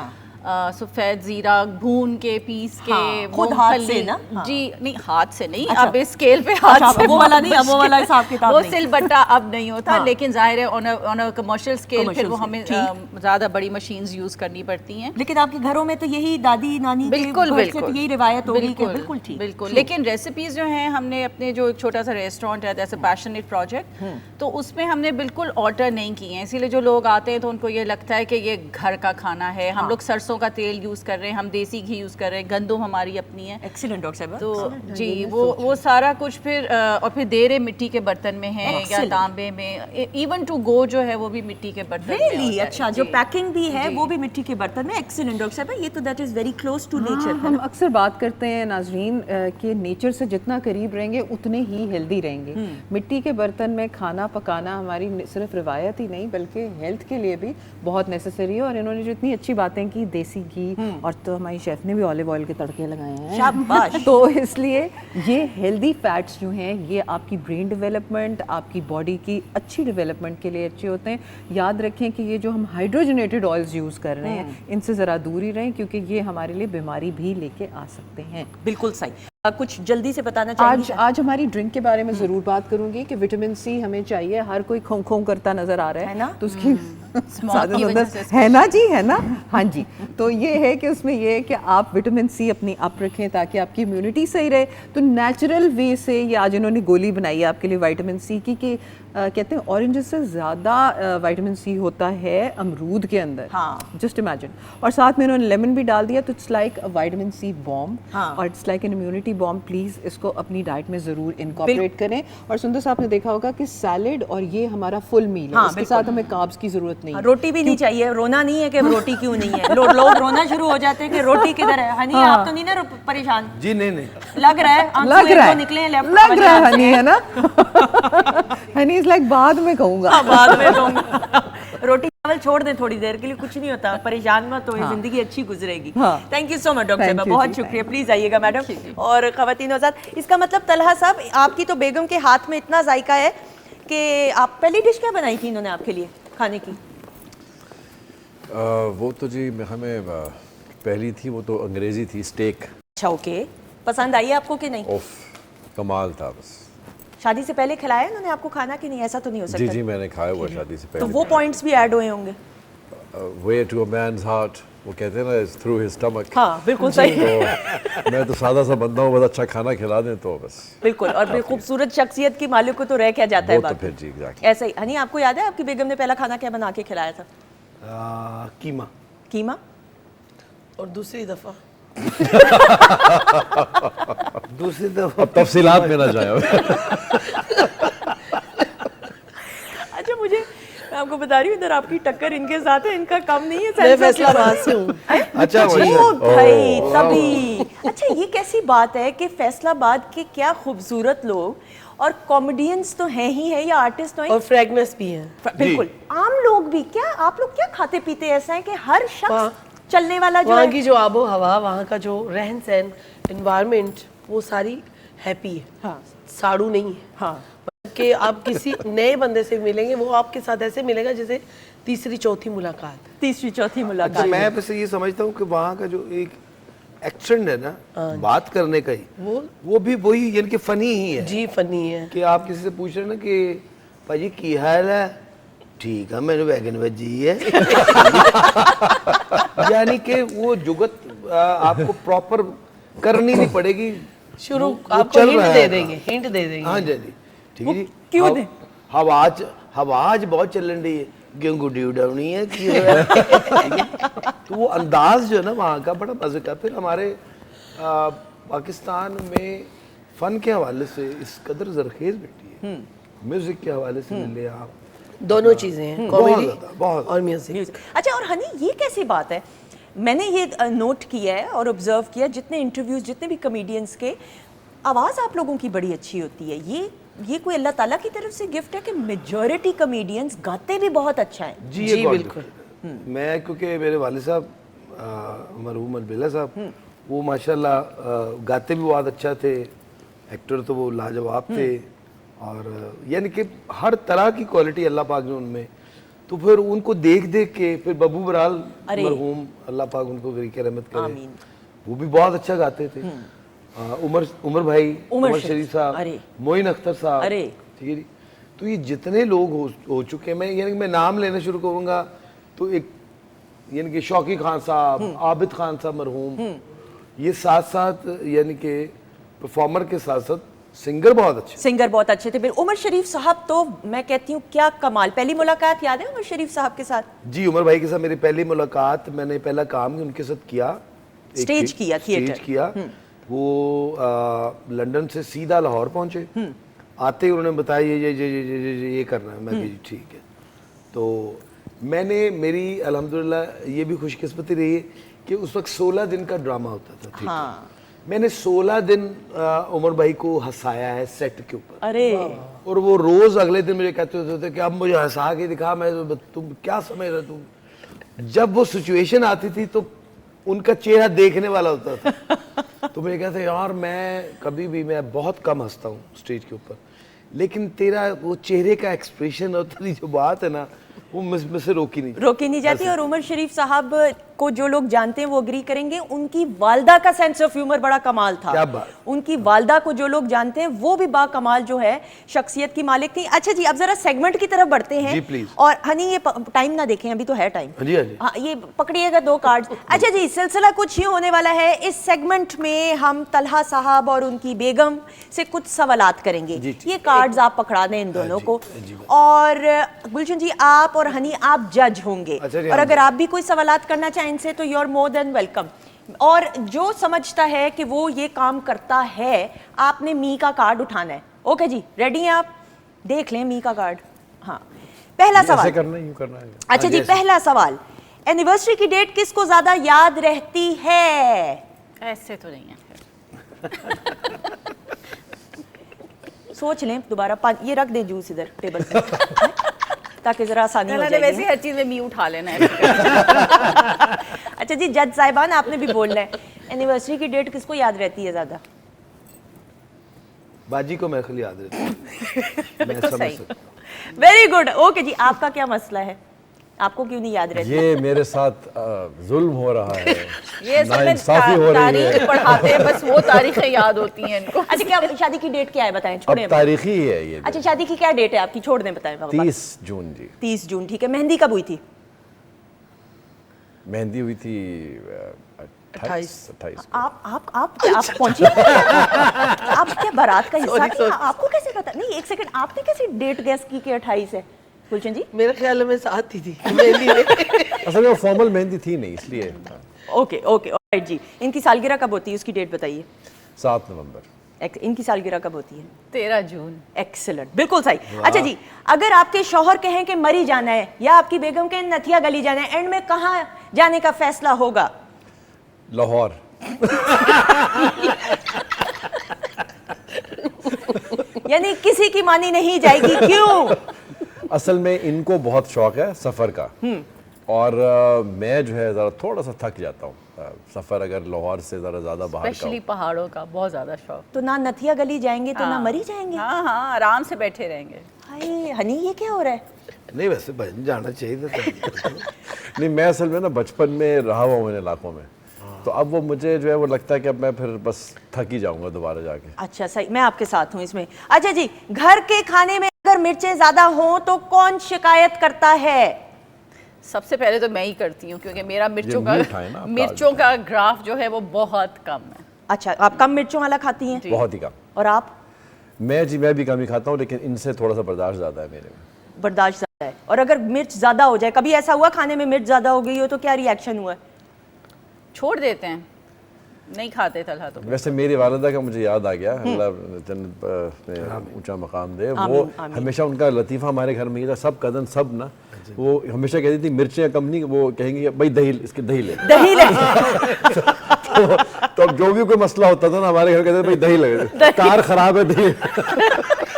सफ़ेद ज़ीरा भून के पीस के, खुद हाथ से ना? जी नहीं, हाथ से नहीं। अब इस स्केल पे हाथ से वो वाला नहीं, अब वो वाला हिसाब किताब वो नहीं। सिलबट्टा अब नहीं होता। लेकिन जाहिर है ऑन अ कमर्शियल स्केल फिर वो हमें ज़्यादा बड़ी मशीन्स यूज़ करनी पड़ती हैं। लेकिन आपके घरों में तो यही दादी नानी बिल्कुल के घर से तो यही रिवायत होगी कि बिल्कुल ठीक। बिल्कुल। लेकिन रेसिपीज़ जो हैं, हमने अपने जो एक छोटा सा रेस्टोरेंट है, दैट्स अ पैशनेट प्रोजेक्ट, तो उसमें हमने बिल्कुल ऑल्टर नहीं किए हैं। इसीलिए जो लोग आते हैं तो उनको ये लगता है कि ये घर का खाना है। हम लोग सरसों का तेल यूज़ कर रहे हैं, हम देसी घी यूज़ कर रहे हैं, गंदम हमारी अपनी है। एक्सीलेंट डॉक्टर साहब। तो जी वो सारा कुछ फिर और फिर देरे मिट्टी के बर्तन में है या तांबे में। इवन टू गो जो है वो भी मिट्टी के बर्तन में होता है। अच्छा, जो पैकिंग भी है वो भी मिट्टी के बर्तन में। एक्सीलेंट डॉक्टर साहब, ये तो that is very close to nature. हम अक्सर बात करते हैं नाजरीन कि नेचर से जितना करीब रहेंगे उतने ही हेल्दी रहेंगे। मिट्टी के बर्तन में खाना पकाना हमारी सिर्फ रिवायत ही नहीं बल्कि हेल्थ के लिए भी बहुत नेसेसरी है। और इन्होंने जो इतनी अच्छी बातें की, देसी घी, और तो हमारी शेफ ने भी ऑलिव ऑयल के तड़के लगाए हैं, शाबाश। तो इसलिए ये हेल्दी फैट्स जो हैं ये आपकी ब्रेन डेवलपमेंट, आपकी बॉडी की अच्छी डेवलपमेंट के लिए अच्छे होते हैं। याद रखें कि ये जो हम हाइड्रोजनेटेड ऑयल्स यूज़ कर रहे हैं इनसे ज़रा दूर ही रहें, क्योंकि ये हमारे लिए बीमारी भी लेके आ सकते हैं। बिल्कुल सही। कुछ जल्दी से बताना चाहिए। आज हमारी ड्रिंक के बारे में ज़रूर बात करूंगी कि विटामिन सी हमें चाहिए। हर कोई खों खों करता नज़र आ रहा है ना? तो उसकी की वजह से है ना जी, है ना? हाँ जी। तो ये है कि उसमें ये है कि आप विटामिन सी अपनी अप रखें ताकि आपकी इम्यूनिटी सही रहे। तो नेचुरल वे से ये आज इन्होंने गोली बनाई है आपके लिए विटामिन सी की कि कहते हैं ऑरेंजेस से ज़्यादा विटामिन सी होता है अमरूद के अंदर। हाँ। Just imagine. और साथ में इन्होंने लेमन भी डाल दिया, तो it's like a vitamin C bomb और it's like an immunity bomb. Please इसको अपनी डाइट में ज़रूर इनकॉर्पोरेट करें। और सुंदर साहब ने देखा होगा कि सैलेड और ये हमारा फुल मील है, इसके साथ हमें कार्ब्स की ज़रूरत नहीं है। रोटी भी नहीं चाहिए। रोना नहीं है कि रोटी क्यों नहीं है। लोग रोना शुरू हो जाते हैं कि रोटी किधर है। हनी, आप तो नहीं ना परेशान? जी नहीं। लग रहा है, लग रहा है, निकले हैं लग रहा है हनी, है ना? हनी इज लाइक बाद में कहूँगा। बाद में कहूँगा। रोटी चावल छोड़ दें थोड़ी देर के लिए, कुछ नहीं होता, परेशान मत हो, जिंदगी अच्छी गुजरेगी। Thank you so much doctor साहब, बहुत शुक्रिया। प्लीज आइएगा मैडम। और खवातीन हज़रात, इसका मतलब तलहा साहब आपकी तो बेगम के हाथ में इतना जायका है कि आप पहली डिश क्या बनाई थी इन्होंने आपके लिए खाने की? वो तो जी हमें पहली थी, वो तो अंग्रेजी थी, स्टेक। अच्छा, ओके। पसंद आई आपको कि नहीं? ओफ, कमाल था। बस शादी से पहले खिलाया इन्होंने आपको खाना कि नहीं? ऐसा तो नहीं हो सकता। जी जी, मैंने खाया हुआ शादी से तो पहले। वो पॉइंट्स भी ऐड हुए होंगे। Way to a man's heart, वो कहते हैं ना, इज थ्रू हिज स्टमक। हाँ, बिल्कुल सही। तो मैं तो सादा सा बंदा हूँ, बस अच्छा खाना खिला दें तो बस। बिल्कुल। और खूबसूरत शख्सियत की मालिक को तो रह क्या जाता है वो तो बात। फिर जी एग्जैक्टली। ऐसा ही। हनी, आपको याद है आपकी बेगम ने पहला खाना क्या बना के खिलाया था? कीमा। कीमा। और दूसरी दफ़ा दूसरी दफा अब तफसीलात में ना जाए। अच्छा, आपको बता रही हूँ, इधर आपकी टक्कर इनके साथ है, इनका कम नहीं है। मैं फैसलाबाद से हूँ। अच्छा ओ भाई तभी। अच्छा ये कैसी बात है कि फैसलाबाद के क्या खूबसूरत लोग और कॉमेडियंस तो हैं ही है या आर्टिस्ट तो हैं और फ्रेगनेस भी है। बिल्कुल आम लोग भी। क्या आप लोग क्या खाते पीते ऐसा है कि हर शख्स वहाँ- चलने वाला जो वहाँ है की जो आबो हवा, वहाँ का जो रहन सहन, एनवायरनमेंट, वो सारी हैप्पी है। हाँ साड़ू नहीं है। हाँ मतलब कि आप किसी नए बंदे से मिलेंगे, वो आपके साथ ऐसे मिलेगा जैसे तीसरी चौथी मुलाकात। तीसरी चौथी अच्छा मुलाकात। मैं वैसे ये समझता हूँ कि वहाँ का जो एक एक्सेंट है ना बात करने का ही, वो भी वही यानी कि फनी ही है जी फनी है। कि आप किसी से पूछ रहे हैं ना कि भाजी की हाल है, ठीक है मैंने वैगन वजी है यानी कि वो जुगत आपको प्रॉपर करनी नहीं पड़ेगी, शुरू वो आपको चल हिंट रहा दे है। देंगे, हिंट दे देंगे। हाँ जी जी ठीक है जी। क्यों दे? हवाज बहुत चलन रही है, क्यों गुड्डी उड़ानी है की होया? ठीक है? तो वो अंदाज जो है ना वहाँ का बड़ा मजे का। फिर हमारे पाकिस्तान में फन के हवाले से इस कदर जरखेज बैठी है, म्यूजिक के हवाले से मिले आप, दोनों चीजें हैं, बहुत कॉमेडी ज़्यादा, बहुत। और म्यूजिक। म्यूजिक। अच्छा और हनी ये कैसी बात है, मैंने ये नोट किया है और ऑब्जर्व किया जितने इंटरव्यूज जितने भी कॉमेडियंस के, आवाज़ आप लोगों की बड़ी अच्छी होती है। ये कोई अल्लाह ताला की तरफ से गिफ्ट है कि मेजॉरिटी कॉमेडियंस गाते भी बहुत अच्छा है। जी जी, ये बिल्कुल। मैं क्योंकि मेरे वालिद साहब मरहूम अलबेला साहब वो माशाल्लाह गाते भी बहुत अच्छा थे, एक्टर तो वो लाजवाब थे, और यानी कि हर तरह की क्वालिटी अल्लाह पाक ने उनमें। तो फिर उनको देख देख के फिर बब्बू बराल अरे। मरहूम अल्लाह पाक उनको गरीक रहमत करे, आमीन। वो भी बहुत अच्छा गाते थे। उमर भाई, उमर शरीफ साहब, अरे। मोइन अख्तर साहब, अरे। ठीक है जी। तो ये जितने लोग हो चुके हैं, मैं यानी कि मैं नाम लेना शुरू करूँगा तो एक यानी कि शौकी खान साहब, आबिद खान साहब मरहूम, ये साथ साथ यानी कि परफॉर्मर के साथ साथ सिंगर बहुत अच्छे। सिंगर बहुत अच्छे थे। फिर उमर शरीफ साहब तो मैं कहती हूँ क्या कमाल। पहली मुलाकात याद है उमर शरीफ साहब के साथ? जी उमर भाई के साथ मेरी पहली मुलाकात, मैंने पहला काम उनके साथ किया, स्टेज किया, थिएटर। स्टेज किया। वो लंदन से सीधा लाहौर पहुंचे, आते ही उन्होंने बताया ये करना है। मैं भी ठीक है। तो मैंने मेरी अल्हम्दुलिल्लाह ये भी खुशकिस्मती रही है कि उस वक्त 16 दिन का ड्रामा होता था थिएटर। हाँ। मैंने 16 दिन उमर भाई को हंसाया है सेट के ऊपर, अरे और वो रोज अगले दिन मुझे कहते होते थे कि अब मुझे हंसा के दिखा, मैं तुम क्या समझ रहे तुम। जब वो सिचुएशन आती थी तो उनका चेहरा देखने वाला होता था तो मुझे कहते यार मैं कभी भी, मैं बहुत कम हंसता हूँ स्टेज के ऊपर, लेकिन तेरा वो चेहरे का एक्सप्रेशन और तेरी जो बात है ना वो मुझसे रोकी नहीं जाती। और उमर शरीफ साहब को जो लोग जानते हैं वो अग्री करेंगे, उनकी वालदा का सेंस ऑफ ह्यूमर बड़ा कमाल था। क्या बात। उनकी वालदा को जो लोग जानते हैं वो भी बा कमाल जो है शख्सियत की मालिक थी। अच्छा जी अब जरा सेगमेंट की तरफ बढ़ते हैं। जी, प्लीज। और हनी ये टाइम ना देखें, अभी तो है टाइम। हाँ जी, हाँ जी। हाँ ये पकड़िएगा 2 कार्ड्स। अच्छा जी सिलसिला कुछ ही होने वाला है। इस सेगमेंट में हम तलहा साहब और उनकी बेगम से कुछ सवालात करेंगे। जी, ठीक। ये कार्ड्स आप पकड़ा दें इन दोनों जी, को। जी, बात। और गुलशन जी आप और हनी आप जज होंगे, अच्छा जी, और हाँ अगर जी। आप भी कोई सवालात करना चाहें इनसे तो you are more than welcome. और जो समझता है कि वो ये काम करता है, आपने मी का कार्ड उठाना है। ओके जी रेडी हैं आप? देख लें मी का कार्ड। हाँ पहला ऐसे सवाल। करना यूं करना है। अच्छा जी पहला सवाल, एनिवर्सरी की डेट किसको ज्यादा याद रहती है? ऐसे तो नहीं है। सोच लें दोबारा। ये रख दें जूस इधर टेबल पे ताकि जरा आसानी हो वैसे जाएगी। हर चीज में मी उठा लेना है। अच्छा जी जज साहिबान आपने भी बोलना है, एनिवर्सरी की डेट किसको याद रहती है ज्यादा? बाजी को मेरे ख्याल याद रहता है। मैं तो समझ सही। सकता हूँ। Very good. ओके जी आपका क्या मसला है, आपको क्यों नहीं याद रहती? ये मेरे साथ जुल्म हो रहा है, ये सब में नाइंसाफी हो रही तारीख है। पढ़ाते हैं, बस वो तारीखें याद होती हैं इनको। अच्छा क्या शादी की डेट क्या है बताएं, अब छोड़ें। तारीखी है ये। अच्छा शादी की क्या डेट है आपकी, छोड़ दें बताएं। 30 जून जी। 30 जून ठीक है। मेहंदी कब हुई थी? मेहंदी हुई थी 28 आप पहुंची? आप क्या बारात का हिस्सा थी? आपको कैसे पता? नहीं एक सेकंड, आपने कैसे डेट गेस की कि 28 है? गुलशन जी मेरे ख्याल में साथ ही थी मेहंदी में। असल में फॉर्मल मेहंदी थी नहीं, इसलिए ओके ऑलराइट जी। इनकी सालगिरह कब होती है उसकी डेट बताइए। 7 नवंबर। इनकी सालगिरह कब होती है? 13 जून। एक्सीलेंट, बिल्कुल सही। अच्छा जी, अगर आपके शौहर कहें कि मरी जाना है या आपकी बेगम कहें नथिया गली जाना है, एंड में कहाँ जाने का फैसला होगा? लाहौर। यानी किसी की मानी नहीं जाएगी, क्यों? असल में इनको बहुत शौक है सफ़र का, और मैं जो है ज़रा थोड़ा सा थक जाता हूँ सफ़र अगर लाहौर से ज़रा ज़्यादा बाहर का स्पेशली हो। पहाड़ों का बहुत ज़्यादा शौक। तो ना नथिया गली जाएंगे तो ना मरी जाएंगे। हाँ हाँ, आराम से बैठे रहेंगे। हाय हनी, ये क्या हो रहा है? नहीं वैसे बन जाना चाहिए था। नहीं, मैं असल में ना बचपन में रहा हुआ हूँ इन इलाकों में, तो अब वो मुझे जो है वो लगता है कि अब मैं फिर बस थक ही जाऊंगा दोबारा जाके। अच्छा सही, मैं आपके साथ हूँ इसमें। अच्छा जी, घर के खाने में अगर मिर्चें ज्यादा हों तो कौन शिकायत करता है? सबसे पहले तो मैं ही करती हूँ, क्योंकि मेरा मीठा है ना आपका मिर्चों का ग्राफ जो है वो बहुत कम है। अच्छा, आप कम मिर्चों वाला खाती हैं? बहुत ही कम। और आप? मैं भी कम ही खाता हूँ, लेकिन इनसे थोड़ा सा बर्दाश्त ज़्यादा है मेरे में। बर्दाश्त ज्यादा है। और अगर मिर्च ज्यादा हो जाए, कभी ऐसा हुआ खाने में मिर्च ज्यादा हो गई हो तो क्या रिएक्शन हुआ है? छोड़ देते हैं, नहीं खाते तलहा तो। वैसे मेरी वालिदा का मुझे याद आ गया, अल्लाह जन्नत में ऊंचा मकाम दे, वो हमेशा उनका लतीफ़ा हमारे घर में ही था, सब कज़न सब ना, वो हमेशा कहती थी मिर्चें कम नहीं, वो कहेंगे भाई दही इसके दही ले। दही ले। तो अब जो भी कोई मसला होता था ना हमारे घर कहते थे भाई दही लगे, कार खराब है दही।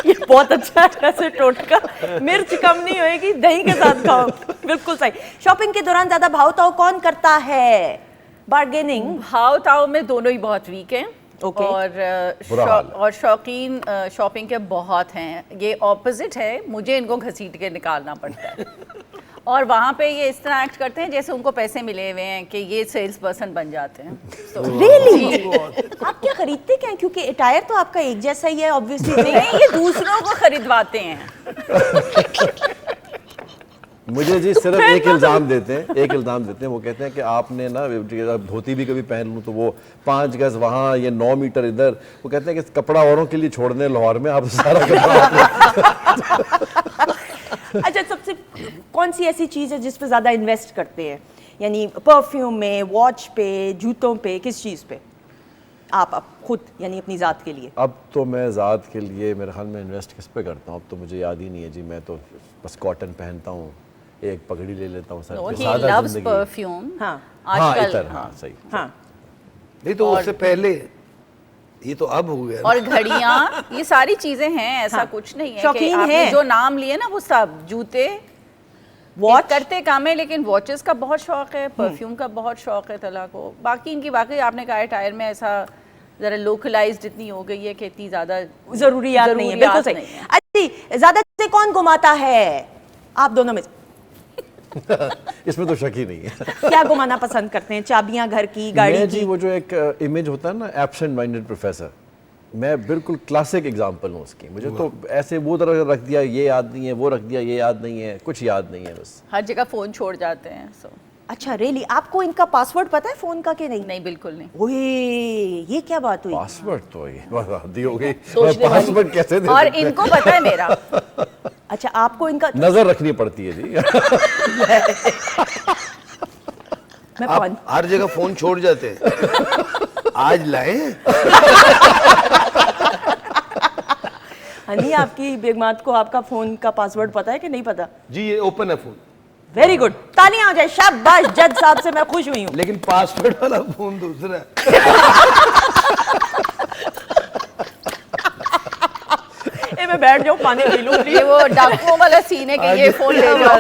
ये बहुत अच्छा है वैसे टोटका, मिर्च कम नहीं होएगी, दही के साथ खाओ। बिल्कुल सही। शॉपिंग के दौरान ज्यादा भाव ताव कौन करता है? बार्गेनिंग? भाव ताव में दोनों ही बहुत वीक हैं। Okay. और शौकीन शॉपिंग के बहुत हैं। ये ऑपोजिट है, मुझे इनको घसीट के निकालना पड़ता है। और वहाँ पे ये इस तरह एक्ट करते हैं जैसे उनको पैसे मिले हुए हैं कि ये सेल्स पर्सन बन जाते हैं। रियली? आप क्या खरीदते क्या हैं? क्योंकि अटायर तो आपका एक जैसा ही है ऑब्वियसली। नहीं, ये दूसरों को खरीदवाते हैं। मुझे जी सिर्फ एक इल्ज़ाम देते हैं, वो कहते हैं कि आपने ना धोती भी कभी पहन लूँ तो वो 5 गज वहाँ, ये 9 मीटर इधर, वो कहते हैं कि कपड़ा औरों के लिए छोड़ दें लाहौर में, आप सारा कपड़ा। अच्छा, सबसे कौन सी ऐसी चीज़ है जिस पे ज़्यादा इन्वेस्ट करते हैं? यानी परफ्यूम में, वॉच पे, जूतों पे, किस चीज़ पे? आप खुद यानी अपनी ज़ात के लिए? अब तो मैं ज़ात के लिए मेरे ख्याल में इन्वेस्ट किस पे करता हूँ अब तो मुझे याद ही नहीं है जी। मैं तो बस कॉटन पहनता हूँ, एक पगड़ी ले लेता हूँ सर पे, he सादा loves जिंदगी। perfume। हाँ आजकल इतर, हाँ सही। हाँ। नहीं तो उससे पहले, ये तो अब हो गया ना। और घड़ियाँ, ये सारी चीजें हैं, ऐसा हाँ। कुछ नहीं है कि शौकीन आपने है। जो नाम लिए ना वो सब, जूते वॉच करते काम है, लेकिन वॉचेस का बहुत शौक है, परफ्यूम का बहुत शौक है तला को। बाकी इनकी वाकई आपने कहा टायर में ऐसा जरा लोकलाइज्ड इतनी हो गई है कि इतनी ज्यादा जरूरियात नहीं है। बिल्कुल सही। अच्छा, ज्यादा चीजें कौन घुमाता है आप दोनों में से? इसमें तो शक ही नहीं है। क्या घुमाना पसंद करते हैं? चाबियां घर की, गाड़ी मैं की? जी वो जो एक इमेज होता है ना एब्सेंट माइंडेड प्रोफेसर, मैं बिल्कुल क्लासिक एग्जांपल हूँ उसकी। मुझे तो ऐसे वो तरह रख दिया ये याद नहीं है, वो रख दिया ये याद नहीं है, कुछ याद नहीं है बस। हर जगह फोन छोड़ जाते हैं। सो अच्छा रियली? आपको इनका पासवर्ड पता है फोन का कि नहीं? नहीं, बिल्कुल नहीं। ओए, ये क्या बात हुई? पासवर्ड तो ये बस हद ही हो गई, सोचने वाली। पासवर्ड कैसे दे और सकते हैं? इनको पता है मेरा। अच्छा, आपको इनका नजर रखनी पड़ती है जी। मैं आप हर जगह फोन छोड़ जाते हैं, आज लाए। हनी, आपकी बेगमात को आपका फोन का पासवर्ड पता है कि नहीं पता? जी ये ओपन है फोन, वेरी गुड, तालियां हो जाए, शाबाश। जज साहब से मैं खुश हुई हूँ। लेकिन पासवर्ड वाला फोन दूसरा है। ए, मैं बैठ जाऊँ, पानी पी लूँ। ये वो डाकुओं वाला सीन है कि ये फोन ले जाओ।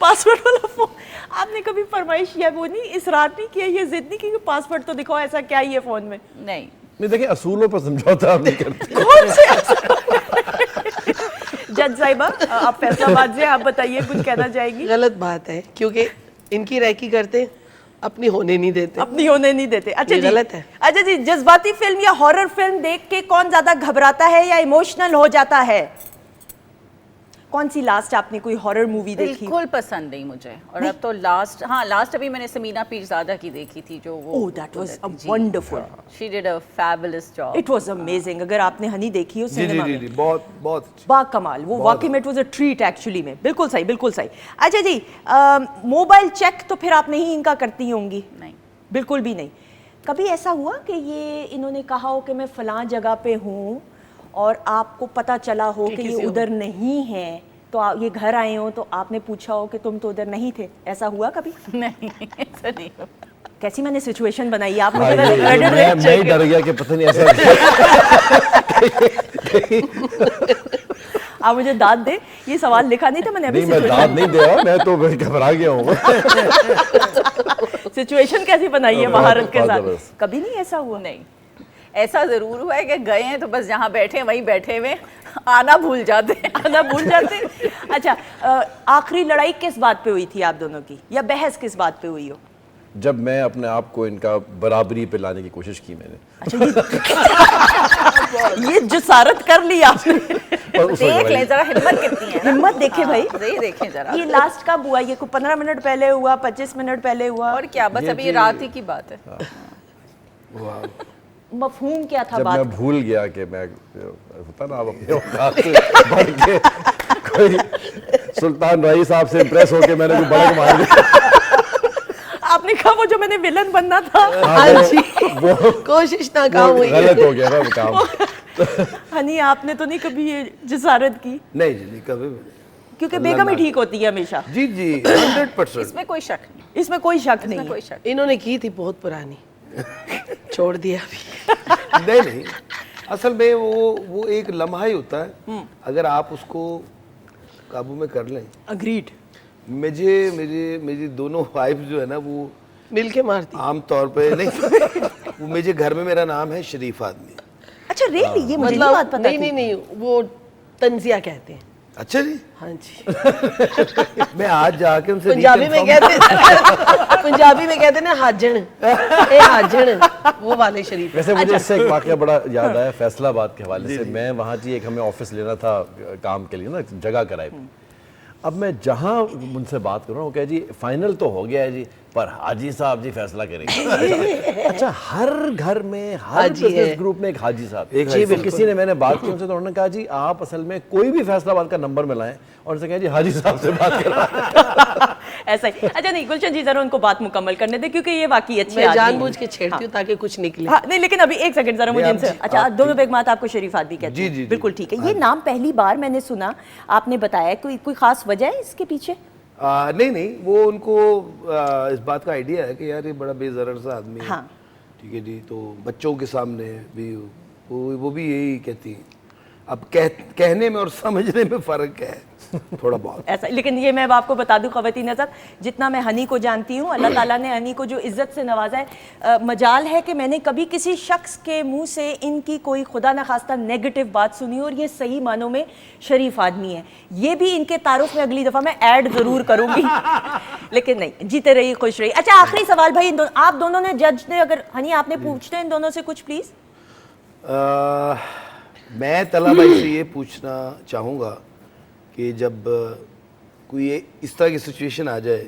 पासवर्ड वाला फोन आपने कभी फरमाइश या वो नहीं, इसरार नहीं किया, ये जिद नहीं की कि पासवर्ड तो दिखाओ, ऐसा क्या ही है फोन में? नहीं, नहीं देखिए, असूलों पर समझौता आप नहीं करते। कौन से? जज साहिबा, आप फैसलाबाद से, आप बताइए, कुछ कहना चाहेगी? गलत बात है, क्योंकि इनकी रैकी करते अपनी होने नहीं देते। अपनी होने नहीं देते। अच्छा ये जी, गलत है। अच्छा जी, जज्बाती फिल्म या हॉरर फिल्म देख के कौन ज्यादा घबराता है या इमोशनल हो जाता है? कौन सी लास्ट आपने कोई हॉरर मूवी देखी? बिल्कुल पसंद नहीं मुझे। और अब तो लास्ट अभी मैंने समीना पीरज़ादा की देखी थी, जो वो oh, that was wonderful. She did a fabulous job. It was amazing. अगर आपने हनी देखी हो जी जी सिनेमा जी में, जी, बहुत बहुत अच्छी। बा कमाल, वो वाकई में it was a treat actually में। बिल्कुल सही, बिल्कुल सही। अच्छा जी, मोबाइल चेक तो फिर आप नहीं इनका करती होंगी? नहीं। बिल्कुल भी नहीं। कभी ऐसा हुआ कि ये इन्होंने कहा हो कि मैं फलां जगह पे हूँ और आपको पता चला हो कि ये उधर नहीं है, तो ये घर आए हो तो आपने पूछा हो कि तुम तो उधर नहीं थे, ऐसा हुआ कभी? नहीं, ऐसा नहीं हुआ। कैसी मैंने सिचुएशन बनाई, आप हाँ, मुझे ये क्रेडिट मैं ही डर गया कि पता नहीं ऐसा आप मुझे दाद दे, ये सवाल लिखा नहीं था मैंने अभी। नहीं, मैं दाद नहीं दे रहा, मैं तो घबरा गया हूँ। सिचुएशन कैसी बनाई है महारत के साथ? जबरदस्त। कभी नहीं ऐसा हुआ? नहीं, ऐसा ज़रूर हुआ है कि गए हैं तो बस जहाँ बैठे हैं वहीं बैठे हुए, आना भूल जाते हैं। आना भूल जाते हैं। अच्छा, आखिरी लड़ाई किस बात पे हुई थी आप दोनों की, या बहस किस बात पे हुई हो? जब मैं अपने आप को इनका बराबरी पे लाने की कोशिश की मैंने। अच्छा, ये जसारत कर ली आपने। और उस वक्त देख ले भाई- जरा हिम्मत कितनी है ना। हिम्मत देखे भाई। ये देखें जरा। ये लास्ट कब हुआ? ये कोई 15 मिनट पहले हुआ, 25 मिनट पहले हुआ? और क्या, बस अभी रात ही की बात है। मफहूम क्या था जब बात? मैं भूल गया कि मैं होता ना, आप अपने औकात से बढ़ के कोई सुल्तान रईस साहब से इम्प्रेस होके मैंने कोई बड़ा मार दिया। आपने कहा वो जो मैंने विलन बनना था। हाँ जी, कोशिश नाकाम हुई। गलत हो गया ना वो काम। हनी, आपने तो नहीं कभी ये जसारत की? नहीं जी, नहीं कभी भी नहीं। क्योंकि बेगम ही ठीक होती है हमेशा। जी जी 100%। इसमें कोई शक नहीं, इसमें कोई शक नहीं इसमें है। कोई शक इन्होंने की थी बहुत पुरानी, छोड़ दिया अभी। नहीं नहीं, असल में वो एक लम्हा ही होता है, अगर आप उसको काबू में कर लें। अग्रीड। मेरी दोनों वाइफ जो है ना, वो मिल के मारती। आम तौर पे नहीं वो मुझे घर में मेरा नाम है शरीफ आदमी। अच्छा रियली, ये मुझे नहीं मतलब बात पता नहीं थी। नहीं नहीं, वो तंजिया कहते हैं। अच्छा जी, हाँ जी, मैं आज जाके उनसे पंजाबी में reconfirm- कहते पंजाबी में कहते हैं ना हाजन, ए हाजन, वो वाले शरीफ। वैसे मुझे इससे एक वाकया बड़ा याद आया फैसलाबाद के हवाले से। मैं वहाँ जी एक हमें ऑफिस लेना था काम के लिए ना, जगह कराई। अब मैं जहाँ उनसे बात कर रहा हूँ, वो कह जी फाइनल तो हो गया है जी, पर हाजी साहब जी फैसला करेंगे। अच्छा, हर घर में हर हाजी बिजनेस है। ग्रुप में एक हाजी साहब। एक जी हाजी बिल्कुल। किसी ने मैंने बात की उनसे, तो उन्होंने कहा जी आप असल में कोई भी फैसलाबाद का नंबर मिलाएं और उनसे कहें जी हाजी साहब से बात करें। ऐसा ही। अच्छा नहीं गुलशन जी, जरा उनको बात मुकम्मल करने दे, क्योंकि ये वाकई अच्छे मैं आदमी हैं। जानबूझ के छेड़ती हूँ ताकि कुछ निकले। हाँ, नहीं लेकिन अभी एक सेकंड जरा मुझे आप इनसे। जी, अच्छा, आप दोनों बेगमात आपको शरीफ आदमी कहते जी, हैं? जी, जी। बिल्कुल ठीक है। ये नाम पहली बार मैंने सुना, आपने बताया, कोई खास वजह है इसके पीछे? नहीं नहीं, वो उनको इस बात का आइडिया है कि यार ये बड़ा बेज़रर सा आदमी है। हाँ। ठीक है जी, तो बच्चों के सामने भी वो भी यही कहती हैं। अब कहने में और समझने में फ़र्क है थोड़ा बहुत। ऐसा, लेकिन ये मैं अब आपको बता दूं ख़वातीन हज़रात, जितना मैं हनी को जानती हूँ, अल्लाह ताला ने हनी को जो इज़्ज़त से नवाजा है, मजाल है कि मैंने कभी किसी शख्स के मुंह से इनकी कोई खुदा न खास्ता नेगेटिव बात सुनी, और ये सही मानों में शरीफ आदमी है। ये भी इनके तारुफ में अगली दफ़ा मैं ऐड ज़रूर करूँगी। लेकिन नहीं, जीते रहिए, खुश रहिए। अच्छा, आखिरी सवाल भाई, आप दोनों ने, जज ने, अगर हनी आपने पूछते हैं इन दोनों से कुछ प्लीज़। मैं तला भाई से ये पूछना चाहूँगा कि जब कोई इस तरह की सिचुएशन आ जाए,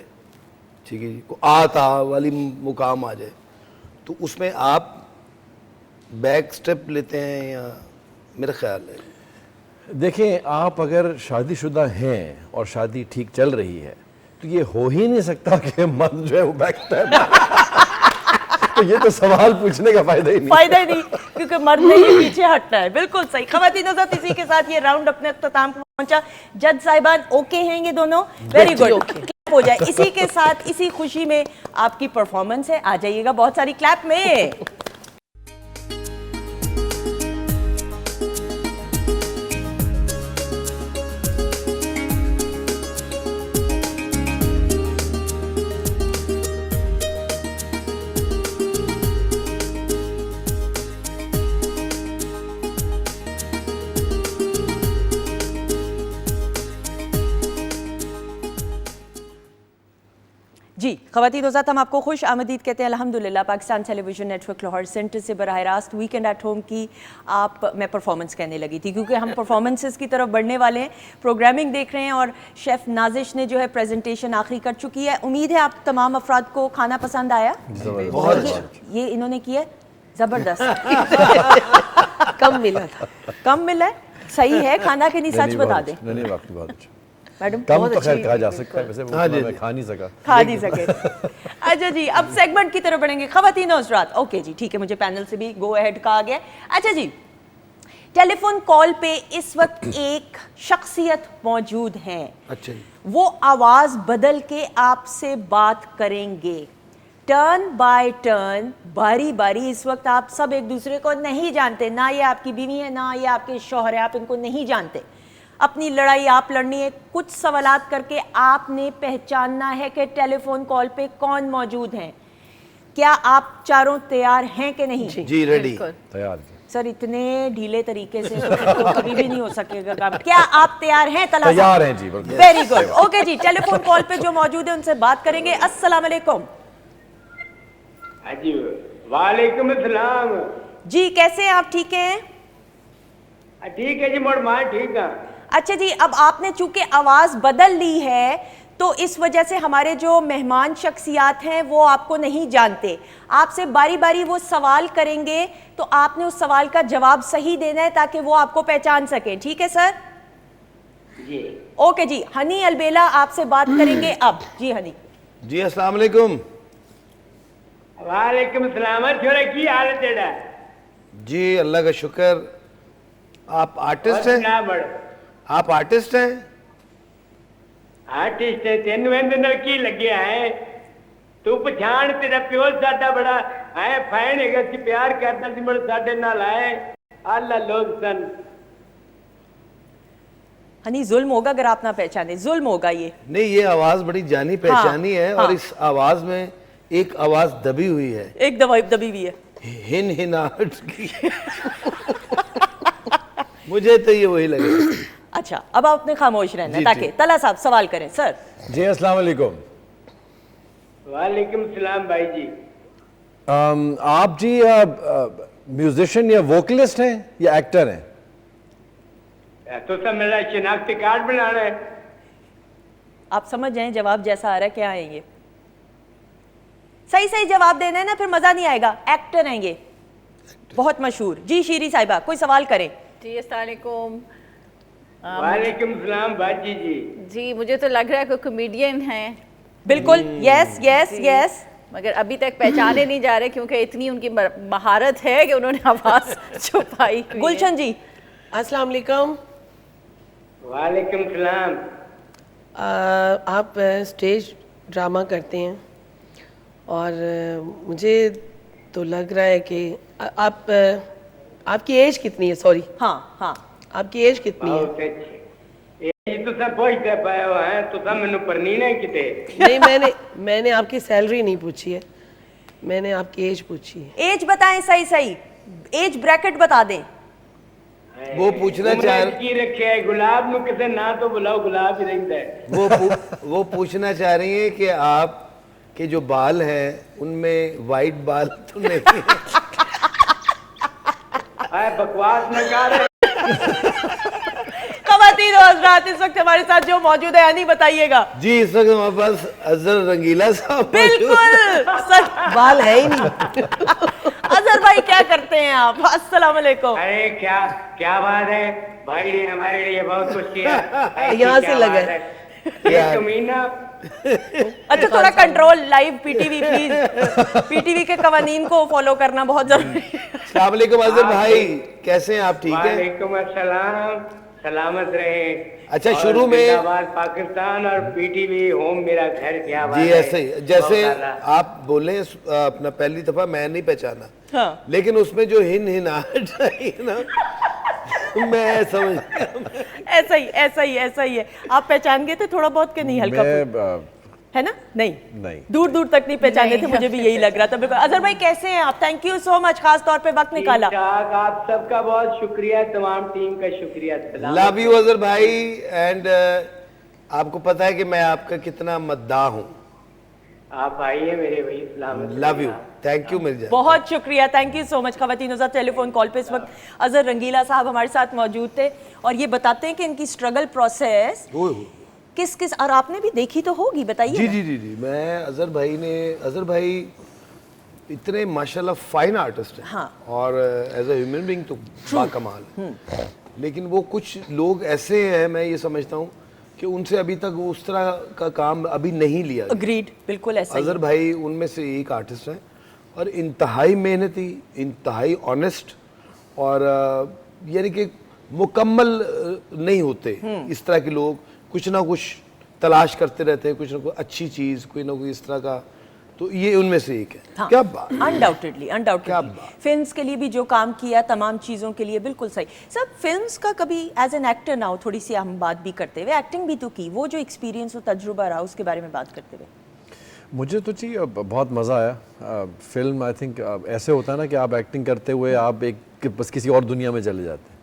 ठीक है जी, को आता वाली मुकाम आ जाए, तो उसमें आप बैक स्टेप लेते हैं या? मेरा ख्याल है देखें, आप अगर शादीशुदा हैं और शादी ठीक चल रही है, तो ये हो ही नहीं सकता कि मर्द जो है वो बैक स्टेप। तो ये तो सवाल पूछने का फायदा ही नहीं। फायदा ही नहीं, क्योंकि मर्द ने ही पीछे हटना है। बिल्कुल सही। ख़वातीन हज़रात, इसी के साथ ये राउंड अपने अख्ताम को पहुंचा। जज साहिबान ओके हैं ये दोनों? वेरी गुड, क्लैप हो जाए। इसी के साथ, इसी खुशी में आपकी परफॉर्मेंस है, आ जाइएगा बहुत सारी क्लैप में। जी ख़वातीन हज़रात, हम आपको खुश आमदीद कहते हैं अल्हम्दुलिल्लाह। Pakistan television network Lahore centre से बराह रास्त वीकेंड एट होम की मैं परफॉर्मेंस कहने लगी थी, क्योंकि हम परफॉर्मेंसेस की तरफ बढ़ने वाले हैं। प्रोग्रामिंग देख रहे हैं और शेफ़ नाजिश ने जो है प्रेजेंटेशन आखिरी कर चुकी है। उम्मीद है आप तमाम अफराद को खाना पसंद आया। ये इन्होंने किया ज़बरदस्त। कम मिला था। कम मिला है, सही है खाना के नहीं, सच बता दें। नहीं, वाकई बहुत अच्छा। मैडम कम बहुत तो खैर अच्छी कहा जा सकता है, वैसे वो हाँ जी, मैं जी। खा नहीं सका। खा नहीं सके। अच्छा जी, अब सेगमेंट की तरफ बढ़ेंगे। खवातीन और हज़रात, ओके जी, ठीक है, मुझे पैनल से भी गो अहेड कहा गया। अच्छा जी, टेलीफोन कॉल पे इस वक्त एक शख्सियत मौजूद है, अच्छा जी। वो आवाज बदल के आपसे बात करेंगे, टर्न बाय टर्न, बारी बारी। इस वक्त आप सब एक दूसरे को नहीं जानते, ना ये आपकी बीवी है ना ये आपके शौहर है, आप इनको नहीं जानते। अपनी लड़ाई आप लड़नी है, कुछ सवालात करके आपने पहचानना है कि टेलीफोन कॉल पे कौन मौजूद है। क्या आप चारों तैयार हैं कि नहीं? जी रेडी। बिल्कुल। तैयार जी। सर इतने ढीले तरीके से तो कभी भी नहीं हो सकेगा काम। क्या आप तैयार हैं? तला तैयार हैं जी, बिल्कुल। वेरी गुड, ओके जी। टेलीफोन कॉल पे जो मौजूद है उनसे बात करेंगे। अस्सलाम वालेकुम। जी वालेकुम अस्सलाम। जी कैसे हैं आप? ठीक हैं? ठीक है जी, मोड़ मां ठीक है। अच्छा जी, अब आपने चूंकि आवाज बदल ली है तो इस वजह से हमारे जो मेहमान शख्सियात हैं वो आपको नहीं जानते। आपसे बारी बारी वो सवाल करेंगे तो आपने उस सवाल का जवाब सही देना है ताकि वो आपको पहचान सकें। ठीक है सर? जी ओके जी। हनी अलबेला आपसे बात करेंगे अब। जी हनी। जी अस्सलाम वालेकुम। वालेकुम अस्सलाम। छोरा की हाल है तेरा? जी अल्लाह का शुक्र। आप आर्टिस्ट हैं? ना बड़ आप आर्टिस्ट हैं? आर्टिस्ट है, तेन वेंद न की लगे है तू पछाण, तेरा प्यो साडा बड़ा है फैन है कि प्यार करता सी, बड़ा साडे नाल आए अल्लाह लोग सन। हनी जुल्म होगा अगर आप ना पहचाने, जुल्म होगा ये। नहीं, ये आवाज बड़ी जानी पहचानी है हाँ। और इस आवाज में एक आवाज दबी हुई है, एक दवाई दबी हुई है। हिन हिनाहट की। मुझे तो ये वही लगे। अच्छा, अब आपने खामोश रहना है जी, ताकि जी। तला साहब सवाल करें। सर जी अस्सलाम वालेकुम। वालेकुम सलाम भाई जी। आप जी म्यूजिशियन या वोकलिस्ट हैं या एक्टर हैं? तो सब मेरा शिनाख्ती कार्ड बनाना है। आप समझ जाएं जवाब जैसा आ रहा है, क्या आएंगे? सही सही जवाब देना है ना, फिर मजा नहीं आएगा। एक्टर हैं ये, बहुत मशहूर। जी शीरी साहिबा, कोई सवाल करें। जी अस्सलाम वालेकुम। वालेकुम सलाम बाजी जी। जी मुझे तो लग रहा है कोई कॉमेडियन है, बिल्कुल, यस यस यस। मगर अभी तक पहचाने नहीं जा रहे क्योंकि इतनी उनकी महारत है कि उन्होंने आवाज छुपाई हुई है। गुलशन जी। अस्सलाम वालेकुम। वालेकुम सलाम। आप स्टेज ड्रामा करते हैं और मुझे तो लग रहा है कि आपकी एज कितनी है? सॉरी, हाँ हाँ। आपकी एज कितनी है? बहुत अच्छे। ये तो सब पहुंचते पाए हो हैं तो सब मैंने परनी नहीं किते। नहीं, मैंने आपकी सैलरी नहीं पूछी है, मैंने आपकी एज पूछी है। एज बताएं, सही सही एज ब्रैकेट बता दें। वो पूछना चाह की रखे है गुलाब नु किसे ना तो बुलाओ, गुलाब ही रहता है। वो पूछना चाह रही हैं कि आप के जो बाल हैं उनमें वाइट बाल तो नहीं है? आए बकवास न कर। खवातीन और हज़रात, इस वक्त हमारे साथ जो मौजूद है हनी बताइएगा। जी इस वक्त हमारे पास अजहर रंगीला साहब मौजूद हैं। बिल्कुल सच। बाल है ही नहीं। अजहर भाई क्या करते हैं आप? अस्सलाम वालेकुम। अरे क्या क्या बात है भाई ने हमारे लिए बहुत कुछ किया। ऐसी यहाँ से क्या लगा बात है। है। ये कमीना। अच्छा थोड़ा control, live PTV please. PTV के कवानीन को फॉलो करना बहुत जरूरी है। अस्सलाम वालेकुम अजहर भाई, कैसे हैं आप? ठीक है? वालेकुम अस्सलाम, सलामत रहे। अच्छा, और शुरू में- जिंदाबाद पाकिस्तान और पीटीवी होम मेरा घर। क्या बात जी है। ऐसे ही जैसे बहुत आला। आप बोले अपना पहली दफा मैं नहीं पहचाना, हाँ। लेकिन उसमें जो हिन हिनाहट आई ना मैं समझ गया। ऐसा ही ऐसा ही ऐसा ही है। आप पहचान गए थे थोड़ा बहुत के नहीं? हल्का मैं है ना? नहीं नहीं। दूर दूर तक नहीं पहचाने थे, मुझे भी यही लग रहा था। बिल्कुल। अजहर भाई कैसे हैं आप? थैंक यू सो मच, खास तौर पे वक्त निकाला। ठीक-ठाक, आप सबका बहुत शुक्रिया, तमाम टीम का शुक्रिया। सलाम। लव यू अजहर भाई। एंड आपको पता है कि मैं आपका कितना मद्दाह हूँ। आप आइए मेरे भाई, सलामत लव यू, रहिए। Thank you Mirza. बहुत शुक्रिया, थैंक यू सो मच। खवातीन हज़रात, टेलीफोन कॉल पे इस वक्त अजहर रंगीला साहब हमारे साथ मौजूद थे और ये बताते हैं कि इनकी स्ट्रगल प्रोसेस किस किस, और आपने भी देखी तो होगी, बताइए जी ना। जी जी जी मैं अजहर भाई इतने माशाल्लाह फाइन आर्टिस्ट हैं। हाँ। और एज अ ह्यूमन बीइंग तो बाकमाल है। लेकिन वो कुछ लोग ऐसे हैं, मैं ये समझता हूँ कि उनसे अभी तक उस तरह का काम अभी नहीं लिया गया। अग्रीड, बिल्कुल ऐसा ही अजहर है। भाई उनमें से एक आर्टिस्ट हैं और इंतहाई मेहनती, इंतहाई ऑनेस्ट और यानी कि मुकम्मल नहीं होते इस तरह के लोग, कुछ ना कुछ तलाश करते रहते हैं, कुछ ना कुछ अच्छी चीज़, कोई ना कोई इस तरह का, तो ये उनमें से एक है। हाँ, क्या बात, अनडाउटेडली क्या अनडाउटेडली बात। फिल्म्स के लिए भी जो काम किया, तमाम चीज़ों के लिए बिल्कुल सही। सब फिल्म्स का कभी एज एन एक्टर ना हो, थोड़ी सी हम बात भी करते हुए, एक्टिंग भी तो की, वो जो एक्सपीरियंस और तजुर्बा रहा उसके बारे में बात करते हुए। मुझे तो जी बहुत मज़ा आया। फिल्म आई थिंक ऐसे होता है ना कि आप एक्टिंग करते हुए आप एक बस किसी और दुनिया में चले जाते हैं,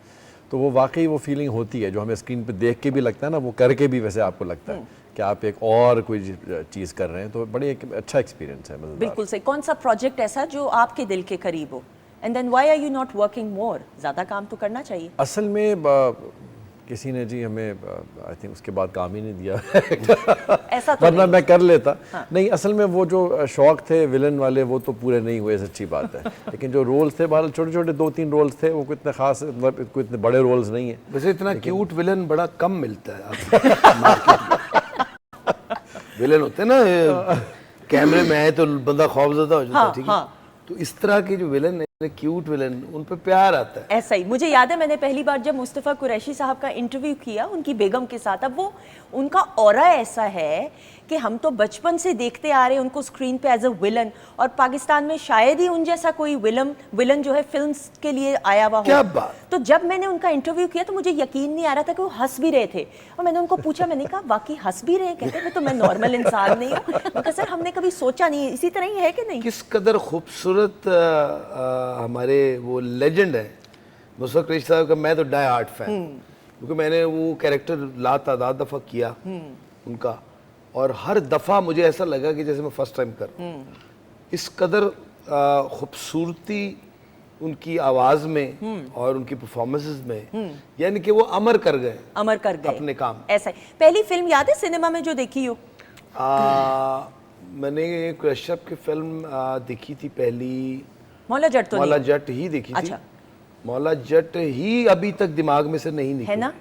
तो वो वाकई वो फीलिंग होती है जो हमें स्क्रीन पे देख के भी लगता है ना, वो करके भी वैसे आपको लगता है कि आप एक और कोई चीज़ कर रहे हैं, तो बड़ी एक अच्छा एक्सपीरियंस है, मज़ेदार। बिल्कुल सही। कौन सा प्रोजेक्ट ऐसा जो आपके दिल के करीब हो, and then why are you not working more? ज़्यादा काम तो करना चाहिए। असल में किसी ने जी हमें आई थिंक उसके बाद काम ही नहीं दिया ऐसा तो वरना नहीं। मैं कर लेता। नहीं, असल में वो जो शौक थे विलन वाले वो तो पूरे नहीं हुए, सच्ची बात है। लेकिन जो रोल्स थे, बहरहाल छोटे छोटे 2-3 रोल्स थे, वो कोई इतने खास, मतलब कोई इतने बड़े रोल्स नहीं है। वैसे इतना क्यूट विलन बड़ा कम मिलता है आपको। विलन होते हैं ना, कैमरे में आए तो बंदा खौफजदा हो जाता है, ठीक है। तो इस तरह के जो विलन है, क्यूट विलन, उन पे प्यार आता है। ऐसा ही मुझे याद है, मैंने पहली बार जब मुस्तफ़ा कुरैशी साहब का इंटरव्यू किया उनकी बेगम के साथ, अब वो उनका ऑरा ऐसा है कि हम तो बचपन से देखते आ रहे हैं उनको स्क्रीन पे एज अ विलन, और पाकिस्तान में शायद ही उन जैसा कोई विलन जो है फिल्म्स के लिए आया हुआ हो। क्या बात। तो जब मैंने उनका इंटरव्यू किया तो मुझे यकीन नहीं आ रहा था कि वो हंस भी रहे थे, और मैंने उनको पूछा, मैंने कहा वाकई हंस भी रहे? कहते मैं नॉर्मल इंसान नहीं हूँ। मैं कहा सर हमने कभी सोचा नहीं, इसी तरह ही है कि नहीं? किस कदर खूबसूरत हमारे वो लेजेंड है मुस्तफा कुरैशी साहब का। मैं तो डाई हार्ट फैन, क्योंकि मैंने वो कैरेक्टर लातादाद दफ़ा किया उनका, और हर दफ़ा मुझे ऐसा लगा कि जैसे मैं फर्स्ट टाइम कर रहा हूँ। इस कदर खूबसूरती उनकी आवाज़ में और उनकी परफॉर्मेंसेस में, यानी कि वो अमर कर गए अपने काम। ऐसा ही। पहली फिल्म याद है सिनेमा में जो देखी हो? मैंने कश्यप की फिल्म देखी थी पहली, मौला जट तो नहीं? मौला जट ही देखी थी। अच्छा। मौला जट ही अभी तक दिमाग में से नहीं निकली है ना?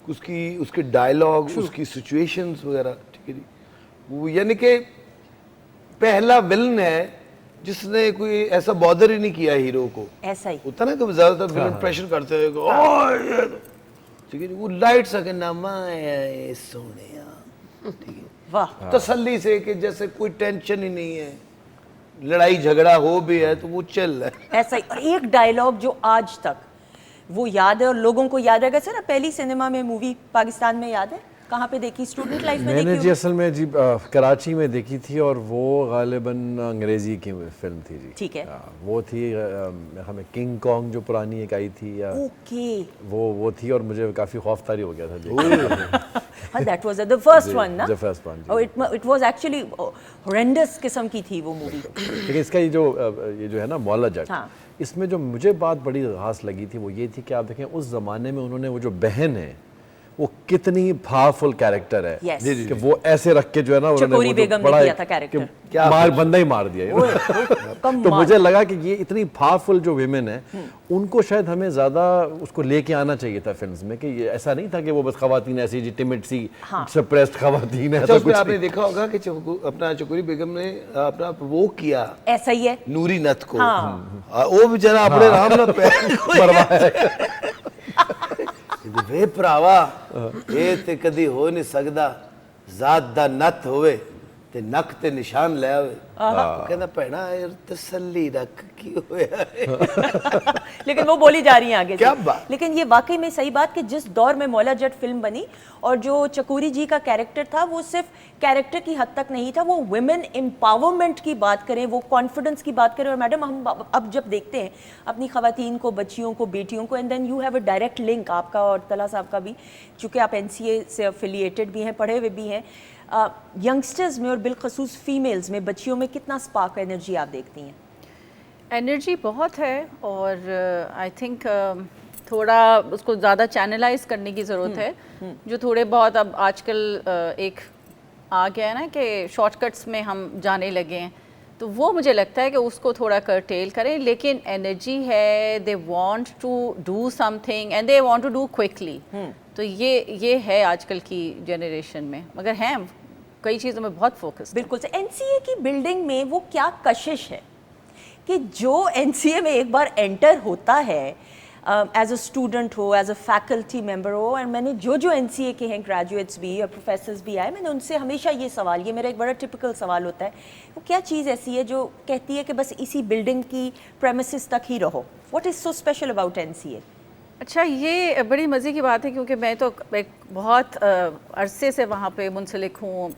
उसके डायलॉग, उसकी सिचुएशंस वगैरह, ठीक है जी। वो यानी कि पहला विलन है जिसने कोई ऐसा बॉदर ही नहीं किया हीरो को। ऐसा ही होता ना कि ज्यादातर विलन प्रेशर करते हैं, ठीक है जी, वो लाइट सा कहना मैं सोने, ठीक है, वाह, तसल्ली से कि जैसे कोई टेंशन ही नहीं है, लड़ाई झगड़ा हो भी है तो वो चल रहा है। ऐसा ही। और एक डायलॉग जो आज तक वो याद है और लोगों को याद रहेगा। सर पहली सिनेमा में मूवी पाकिस्तान में याद है कहाँ पे देखी? स्टूडेंट लाइफ में मैंने देखी जी होगी? असल में जी कराची में देखी थी, और वो गालिबन अंग्रेजी की फिल्म थी जी। ठीक है। वो थी हमें किंग कॉन्ग जो पुरानी एक आई थी, या ओके, वो थी, और मुझे काफ़ी खौफतारी हो गया था देख। That was the first one ना? The first one, जी। और इट वाज एक्चुअली हॉरेंडस किस्म की थी वो मूवी। लेकिन इसका ये जो है ना मौला जट, हाँ। इसमें जो मुझे बात बड़ी खास लगी थी वो ये थी कि आप देखें उस ज़माने में उन्होंने वो जो बहन है वो कितनी पावरफुल कैरेक्टर है। Yes. कि वो ऐसे रख के जो है ना उन्होंने चकोरी वो जो बेगम ने बड़ा किया एक- था कैरेक्टर। कि मार बंदा ही मार दिया तो मुझे लगा कि ये इतनी पावरफुल जो विमेन है उनको शायद हमें ज़्यादा उसको लेके आना चाहिए था फिल्म्स में, कि ये ऐसा नहीं था कि वो बस खवातीन ऐसी जी टिमिड सी सप्रेस्ड खवातीन है। अच्छा, उसमें आपने देखा होगा कि अपना चकोरी बेगम ने अपना वो किया ऐसा ही है। नूरी नथ को। हाँ। वो बेचारा अपने राम ना पैर वे भरावा ये ते कदी हो नहीं सकदा, जात दा नत होवे ते नक ते निशान ले आवे। कहना भैना यार तसल्ली रख की होया लेकिन वो बोली जा रही है आगे से। क्या बात। लेकिन ये वाकई में सही बात कि जिस दौर में मौला जट फिल्म बनी और जो चकोरी जी का कैरेक्टर था वो सिर्फ कैरेक्टर की हद तक नहीं था, वो वुमेन एम्पावरमेंट की बात करें, वो कॉन्फिडेंस की बात करें। और मैडम हम अब जब देखते हैं अपनी खवातीन को, बच्चियों को, बेटियों को, and then you have a direct link, आपका और तला साहब का भी, चूँकि आप NCA से अफिलिएटेड भी हैं, पढ़े हुए भी हैं, यंगस्टर्स में और बिलखसूस फीमेल्स में, बच्चियों में कितना स्पार्क एनर्जी आप देखती हैं? एनर्जी बहुत है, और आई थिंक थोड़ा उसको ज़्यादा चैनलाइज करने की ज़रूरत है। जो थोड़े बहुत अब आजकल एक आ गया है ना कि शॉर्टकट्स में हम जाने लगे हैं, तो वो मुझे लगता है कि उसको थोड़ा करटेल करें। लेकिन एनर्जी है, they want to do something and they want to do quickly. तो ये है आजकल की जनरेशन में, मगर हैं कई चीज़ों में बहुत फोकस। बिल्कुल से एनसीए की बिल्डिंग में वो क्या कशिश है कि जो एनसीए में एक बार एंटर होता है एज अ स्टूडेंट हो, एज अ फैकल्टी मेंबर हो, एंड मैंने जो एनसीए के हैं ग्रेजुएट्स भी और प्रोफेसर्स भी आए, मैंने उनसे हमेशा ये सवाल, ये मेरा एक बड़ा टिपिकल सवाल होता है, वो क्या चीज़ ऐसी है जो कहती है कि बस इसी बिल्डिंग की प्रेमिसेस तक ही रहो? What is so special about NCA? अच्छा, ये बड़ी मज़े की बात है क्योंकि मैं तो एक बहुत अरसे से वहाँ पे मुंसलिक हूँ।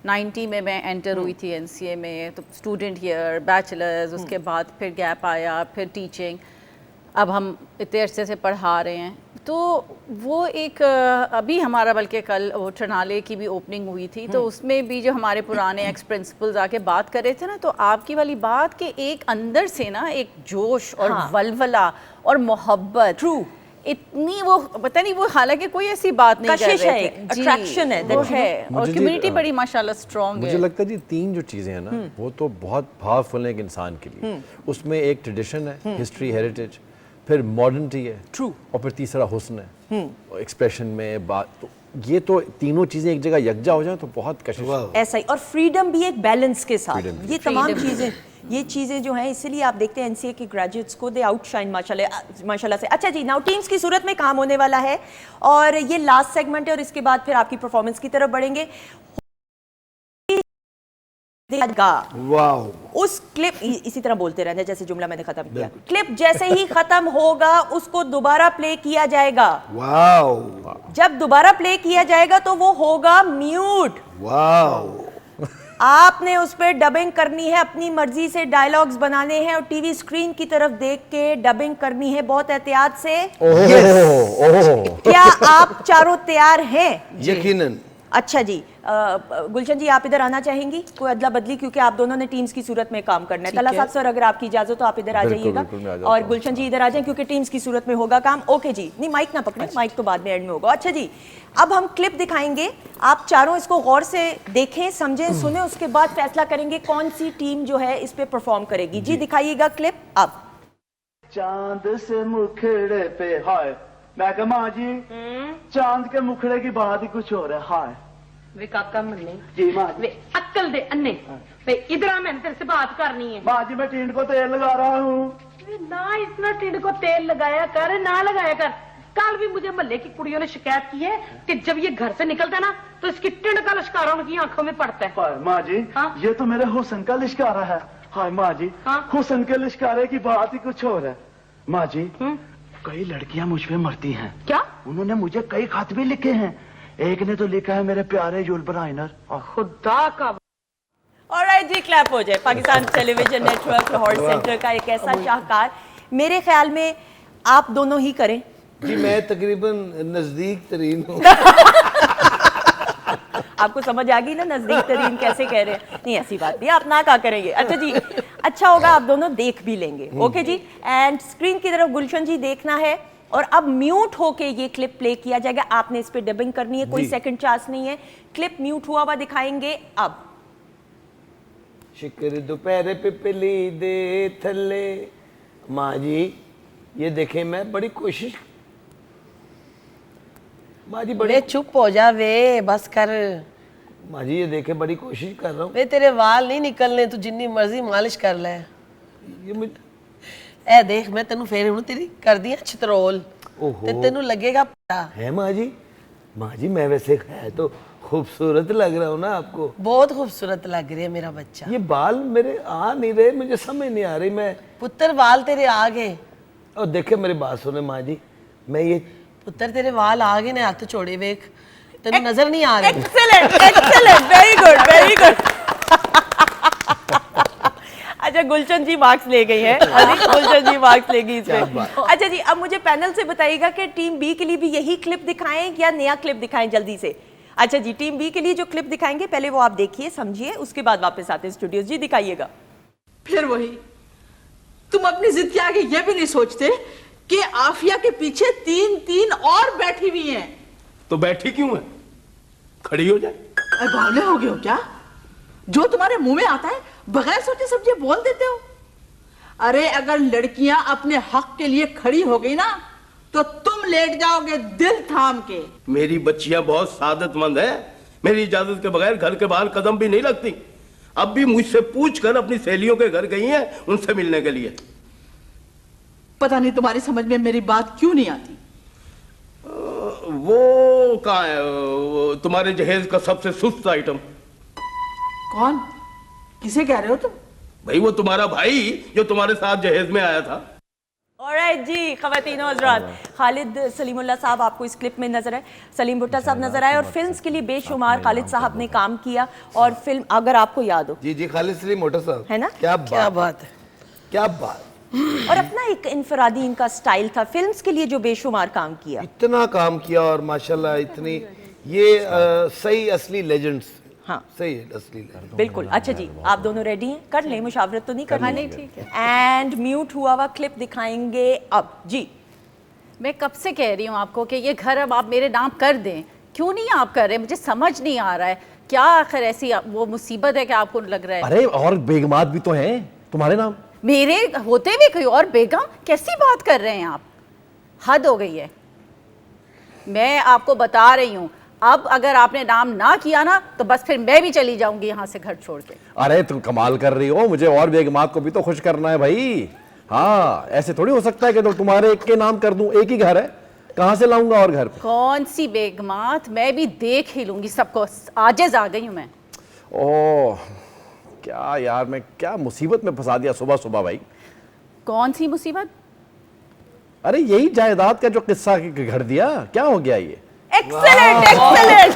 90 में मैं एंटर हुई थी एनसीए में, तो स्टूडेंट ईयर, बैचलर्स, उसके बाद फिर गैप आया, फिर टीचिंग, अब हम इतने अरसे से पढ़ा रहे हैं। तो वो एक अभी हमारा बल्कि कल वो टर्नाले की भी ओपनिंग हुई थी, तो उसमें भी जो हमारे पुराने एक्स प्रिंसिपल्स आके बात कर रहे थे ना, तो आपकी वाली बात कि एक अंदर से ना एक जोश और वलवला और मोहब्बत, ट्रू, इतनी वो पता नहीं, वो हालांकि कोई ऐसी बात नहीं कर रहे थे, अट्रैक्शन है, वो है, और मुझे कम्युनिटी बड़ी माशाल्लाह स्ट्रॉन्ग है। मुझे लगता है जी 3 जो चीज़ें हैं ना, वो तो बहुत पावरफुल है एक इंसान के लिए। उसमें एक ट्रेडिशन है, हिस्ट्री, हेरिटेज, फिर मॉडर्निटी है, ट्रू, और फिर तीसरा हुस्न है, एक्सप्रेशन में बात। तो ये तो तीनों चीज़ें एक जगह यकजा हो जाए तो बहुत कशिश है। ऐसा ही, और फ्रीडम भी एक बैलेंस के साथ, ये तमाम Freedom. चीज़ें, ये चीज़ें जो हैं, इसीलिए आप देखते हैं एनसीए के ग्रेजुएट्स को दे आउटशाइन माशाल्लाह से। अच्छा जी, नाउ टीम्स की सूरत में काम होने वाला है और ये लास्ट सेगमेंट है और इसके बाद फिर आपकी परफॉर्मेंस की तरफ बढ़ेंगे। वाओ, उस क्लिप, इसी तरह बोलते रहना जैसे जुमला मैंने खत्म किया, क्लिप जैसे ही खत्म होगा उसको दोबारा प्ले किया जाएगा। वाओ, जब दोबारा प्ले किया जाएगा तो वो होगा म्यूट। वाओ, आपने उस पर डबिंग करनी है, अपनी मर्जी से डायलॉग्स बनाने हैं और टीवी स्क्रीन की तरफ देख के डबिंग करनी है बहुत एहतियात से। क्या आप चारों तैयार हैं? यकीनन। अच्छा जी, गुलशन जी आप इधर आना चाहेंगी? कोई अदला बदली, क्योंकि आप दोनों ने टीम्स की सूरत में काम करना है। तला साहब सर, अगर आपकी इजाजत तो आप इधर आ जाइएगा, और गुलशन जी इधर आ जाएं क्योंकि टीम्स की सूरत में होगा काम। ओके जी, नहीं माइक ना पकड़े, माइक तो बाद में एंड में होगा। अच्छा जी, अब हम क्लिप दिखाएंगे, आप चारों इसको गौर से देखें, समझें, सुने, उसके बाद फैसला करेंगे कौन सी टीम जो है इस पे परफॉर्म करेगी। जी दिखाइएगा क्लिप अब। चांद से मुखड़े पे हाय, मैं कहा माँ जी चांद के मुखड़े की बात ही कुछ और है। हाय वे काका मन्ने जी माँ जी, वे अक्ल दे अन्ने वे इधर आ, मैंने तेरे से बात करनी है। माँ जी मैं टींड को तेल लगा रहा हूँ। वे ना इतना टिंड को तेल लगाया कर, ना लगाया कर। कल भी मुझे मोहल्ले की कुड़ियों ने शिकायत की है कि जब ये घर से निकलता है ना तो इसकी टिंड का लिश्कारा उनकी आंखों में पड़ता है। हाय माँ जी, हाँ? ये तो मेरे हुसन का लिश्कारा है। हाय माँ जी, हाँ? हुसन के लिश्कारे की बात ही कुछ और है। माँ जी कई लड़कियां मुझ पे मरती हैं। क्या? उन्होंने मुझे कई खत भी लिखे हैं। एक ने तो लिखा है मेरे प्यारे जुल्बराइनर। खुदा का। ऑलराइट जी, क्लैप हो जाए। Pakistan television network Lahore centre का एक ऐसा शाहकार, मेरे ख्याल में आप दोनों ही करें। जी मैं तकरीबन नजदीक तरीन हूँ। आपको समझ आ गई ना नजदीक तरीन कैसे कह रहे हैं? नहीं ऐसी बात नहीं, आप ना क्या करेंगे। अच्छा जी, अच्छा होगा आप दोनों देख भी लेंगे। ओके जी, एंड स्क्रीन की तरफ गुलशन जी देखना है और अब म्यूट होके ये क्लिप प्ले किया जाएगा। आपने इस पे डबिंग करनी है, कोई सेकंड चांस नहीं है। क्लिप म्यूट हुआ हुआ दिखाएंगे अब। शिकर दोपहर पिपली दे थले, माँ जी ये देखें, मैं बड़ी कोशिश, माँ जी बड़े, वे चुप हो जा वे, बस कर। माँ जी ये देखें, बड़ी कोशिश कर रहा हूँ। वे तेरे वाल नहीं निकलने, तू जिन्नी मर्जी मालिश कर ले। ये मुझे, ए देख मैं तेनू फेर हूं तेरी कर दिया छतरोल, ते तेनू लगेगा पता है माँ जी। माँ जी मैं वैसे है तो खूबसूरत लग रहा हूँ ना आपको? बहुत खूबसूरत लग रही है मेरा बच्चा। ये बाल मेरे आ नहीं रहे, मुझे समझ नहीं आ रही। मैं पुत्र वाल तेरे आ गए। और देखे मेरी बात सुने माँ जी, मैं ये पुत्र तेरे वाल आ गए ने, हाथ छोड़े वेख, तेनू नजर नहीं आ रही। Excellent excellent, very good very good. अच्छा गुलशन जी मार्क्स ले गई हैं, गुलशन जी मार्क्स ले गई इसमें। अच्छा जी, अब मुझे पैनल से बताइएगा कि टीम बी के लिए भी यही क्लिप दिखाएं या नया क्लिप दिखाएं जल्दी से। अच्छा जी, टीम बी के लिए जो क्लिप दिखाएंगे पहले वो आप देखिए, समझिए, उसके बाद वापस आते हैं स्टूडियोज। जी दिखाइएगा। फिर वही, तुम अपनी जिद के आगे ये भी नहीं सोचते कि आफिया के पीछे 3 और बैठी हुई हैं। तो बैठी क्यों है? खड़ी हो जाए। अरे बावले हो गए हो क्या? जो तुम्हारे मुंह में आता है बगैर सोचे समझे बोल देते हो। अरे अगर लड़कियां अपने हक के लिए खड़ी हो गई ना तो तुम लेट जाओगे दिल थाम के। मेरी बच्चियां बहुत सादतमंद है, मेरी इजाजत के बगैर घर के बाहर कदम भी नहीं लगती। अब भी मुझसे पूछ कर अपनी सहेलियों के घर गई हैं उनसे मिलने के लिए। पता नहीं तुम्हारी समझ में मेरी बात क्यों नहीं आती। वो कहाँ है वो तुम्हारे जहेज का सबसे सुस्त आइटम? कौन? किसे कह रहे हो तुम? भाई वो तुम्हारा भाई जो तुम्हारे साथ जहेज में आया था। ऑलराइट जी, ख़वातीनो हज़रात, खालिद सलीमुल्लाह साहब आपको इस क्लिप में नजर आए, सलीम भुट्टा साहब नजर आए, और फिल्म्स के लिए बेशुमार खालिद साहब ने काम किया। और फिल्म अगर आपको याद हो, जी जी, खालिद सलीम भुट्टा साहब, है ना? क्या बात है, क्या बात। और अपना एक इनफरादी इनका स्टाइल था, फिल्म्स के लिए जो बेशुमार काम किया, इतना काम किया, और माशाल्लाह इतनी ये सही असली लेजेंड्स। हाँ सही है, असली बिल्कुल। अच्छा जी, आप दोनों रेडी हैं? कर लें, मुशावरत तो नहीं करनी? नहीं, ठीक है। एंड म्यूट हुआ हुआ क्लिप दिखाएंगे अब जी। मैं कब से कह रही हूँ आपको कि ये घर अब आप मेरे नाम कर दें, क्यों नहीं आप कर रहे? मुझे समझ नहीं आ रहा है, क्या आखिर ऐसी वो मुसीबत है कि आपको लग रहा है? अरे और बेगमात भी तो हैं तुम्हारे नाम। मेरे होते हुए कोई और बेगम? कैसी बात कर रहे हैं आप? हद हो गई है। मैं आपको बता रही हूँ, अब अगर आपने नाम ना किया ना तो बस फिर मैं भी चली जाऊंगी यहाँ से घर छोड़ के। अरे तुम कमाल कर रही हो, मुझे और बेगमात को भी तो खुश करना है भाई। हाँ, ऐसे थोड़ी हो सकता है कि तो तुम्हारे एक के नाम कर दूं, एक ही घर है, कहाँ से लाऊंगा और घर? कौन सी बेगमात? मैं भी देख ही लूंगी सबको, आजिज आ गई हूँ मैं। ओह क्या यार, मैं क्या मुसीबत में फंसा दिया सुबह सुबह भाई। कौन सी मुसीबत? अरे यही जायदाद का जो किस्सा घर दिया, क्या हो गया ये? एक्सेलेंट, एक्सेलेंट,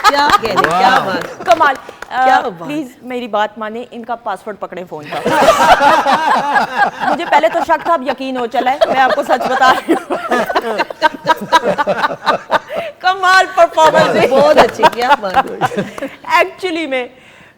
क्या कह रहे, क्या बात, कमाल। क्या बात। प्लीज मेरी बात माने, इनका पासवर्ड पकड़े फोन का। मुझे पहले तो शक था, अब यकीन हो चला है, मैं आपको सच बता रही हूँ। कमाल परफॉर्मेंस है, बहुत अच्छी, क्या बात। एक्चुअली में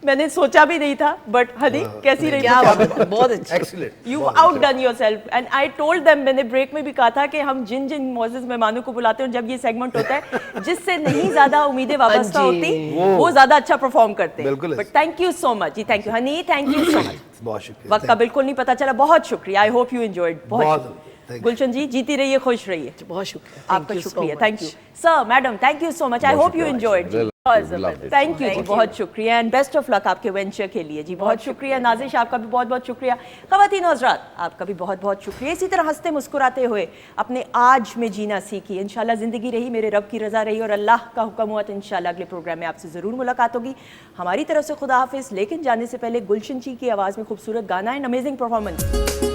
मैंने सोचा भी नहीं था, बट हनी कैसी रही? क्या बात, बहुत अच्छी, excellent. You outdone yourself and I told them, मैंने ब्रेक में भी कहा था कि हम जिन जिन मोअज़्ज़िज़ मेहमानों को बुलाते हैं, जब ये सेगमेंट होता है जिससे नहीं ज्यादा उम्मीदें वाबस्ता होती, वो ज्यादा अच्छा परफॉर्म करते हैं। बिल्कुल। But thank you so much जी, thank you honey, thank you so much. बहुत शुक्रिया। वक्त का बिल्कुल नहीं पता चला, बहुत शुक्रिया। आई होप यू एंजॉयड। बहुत गुलशन जी, जीती रहिए, खुश रहिए। बहुत शुक्रिया, आपका शुक्रिया, thank you sir, madam, thank you so much. I hope you enjoyed. Thank you जी, बहुत शुक्रिया एंड बेस्ट ऑफ लक आपके वेंचर के लिए जी। बहुत शुक्रिया नाजिश, आपका भी बहुत बहुत शुक्रिया। ख़वातीन हज़रात, आपका भी बहुत बहुत शुक्रिया। इसी तरह हंसते मुस्कुराते हुए अपने आज में जीना सीखिए। इंशाल्लाह ज़िंदगी रही, मेरे रब की रज़ा रही और अल्लाह का हुक्म हुआ तो इंशाल्लाह अगले प्रोग्राम में आपसे ज़रूर मुलाकात होगी। हमारी तरफ से खुदा हाफिज़। लेकिन जाने से पहले गुलशन जी की आवाज़ में खूबसूरत गाना एंड अमेजिंग परफॉर्मेंस।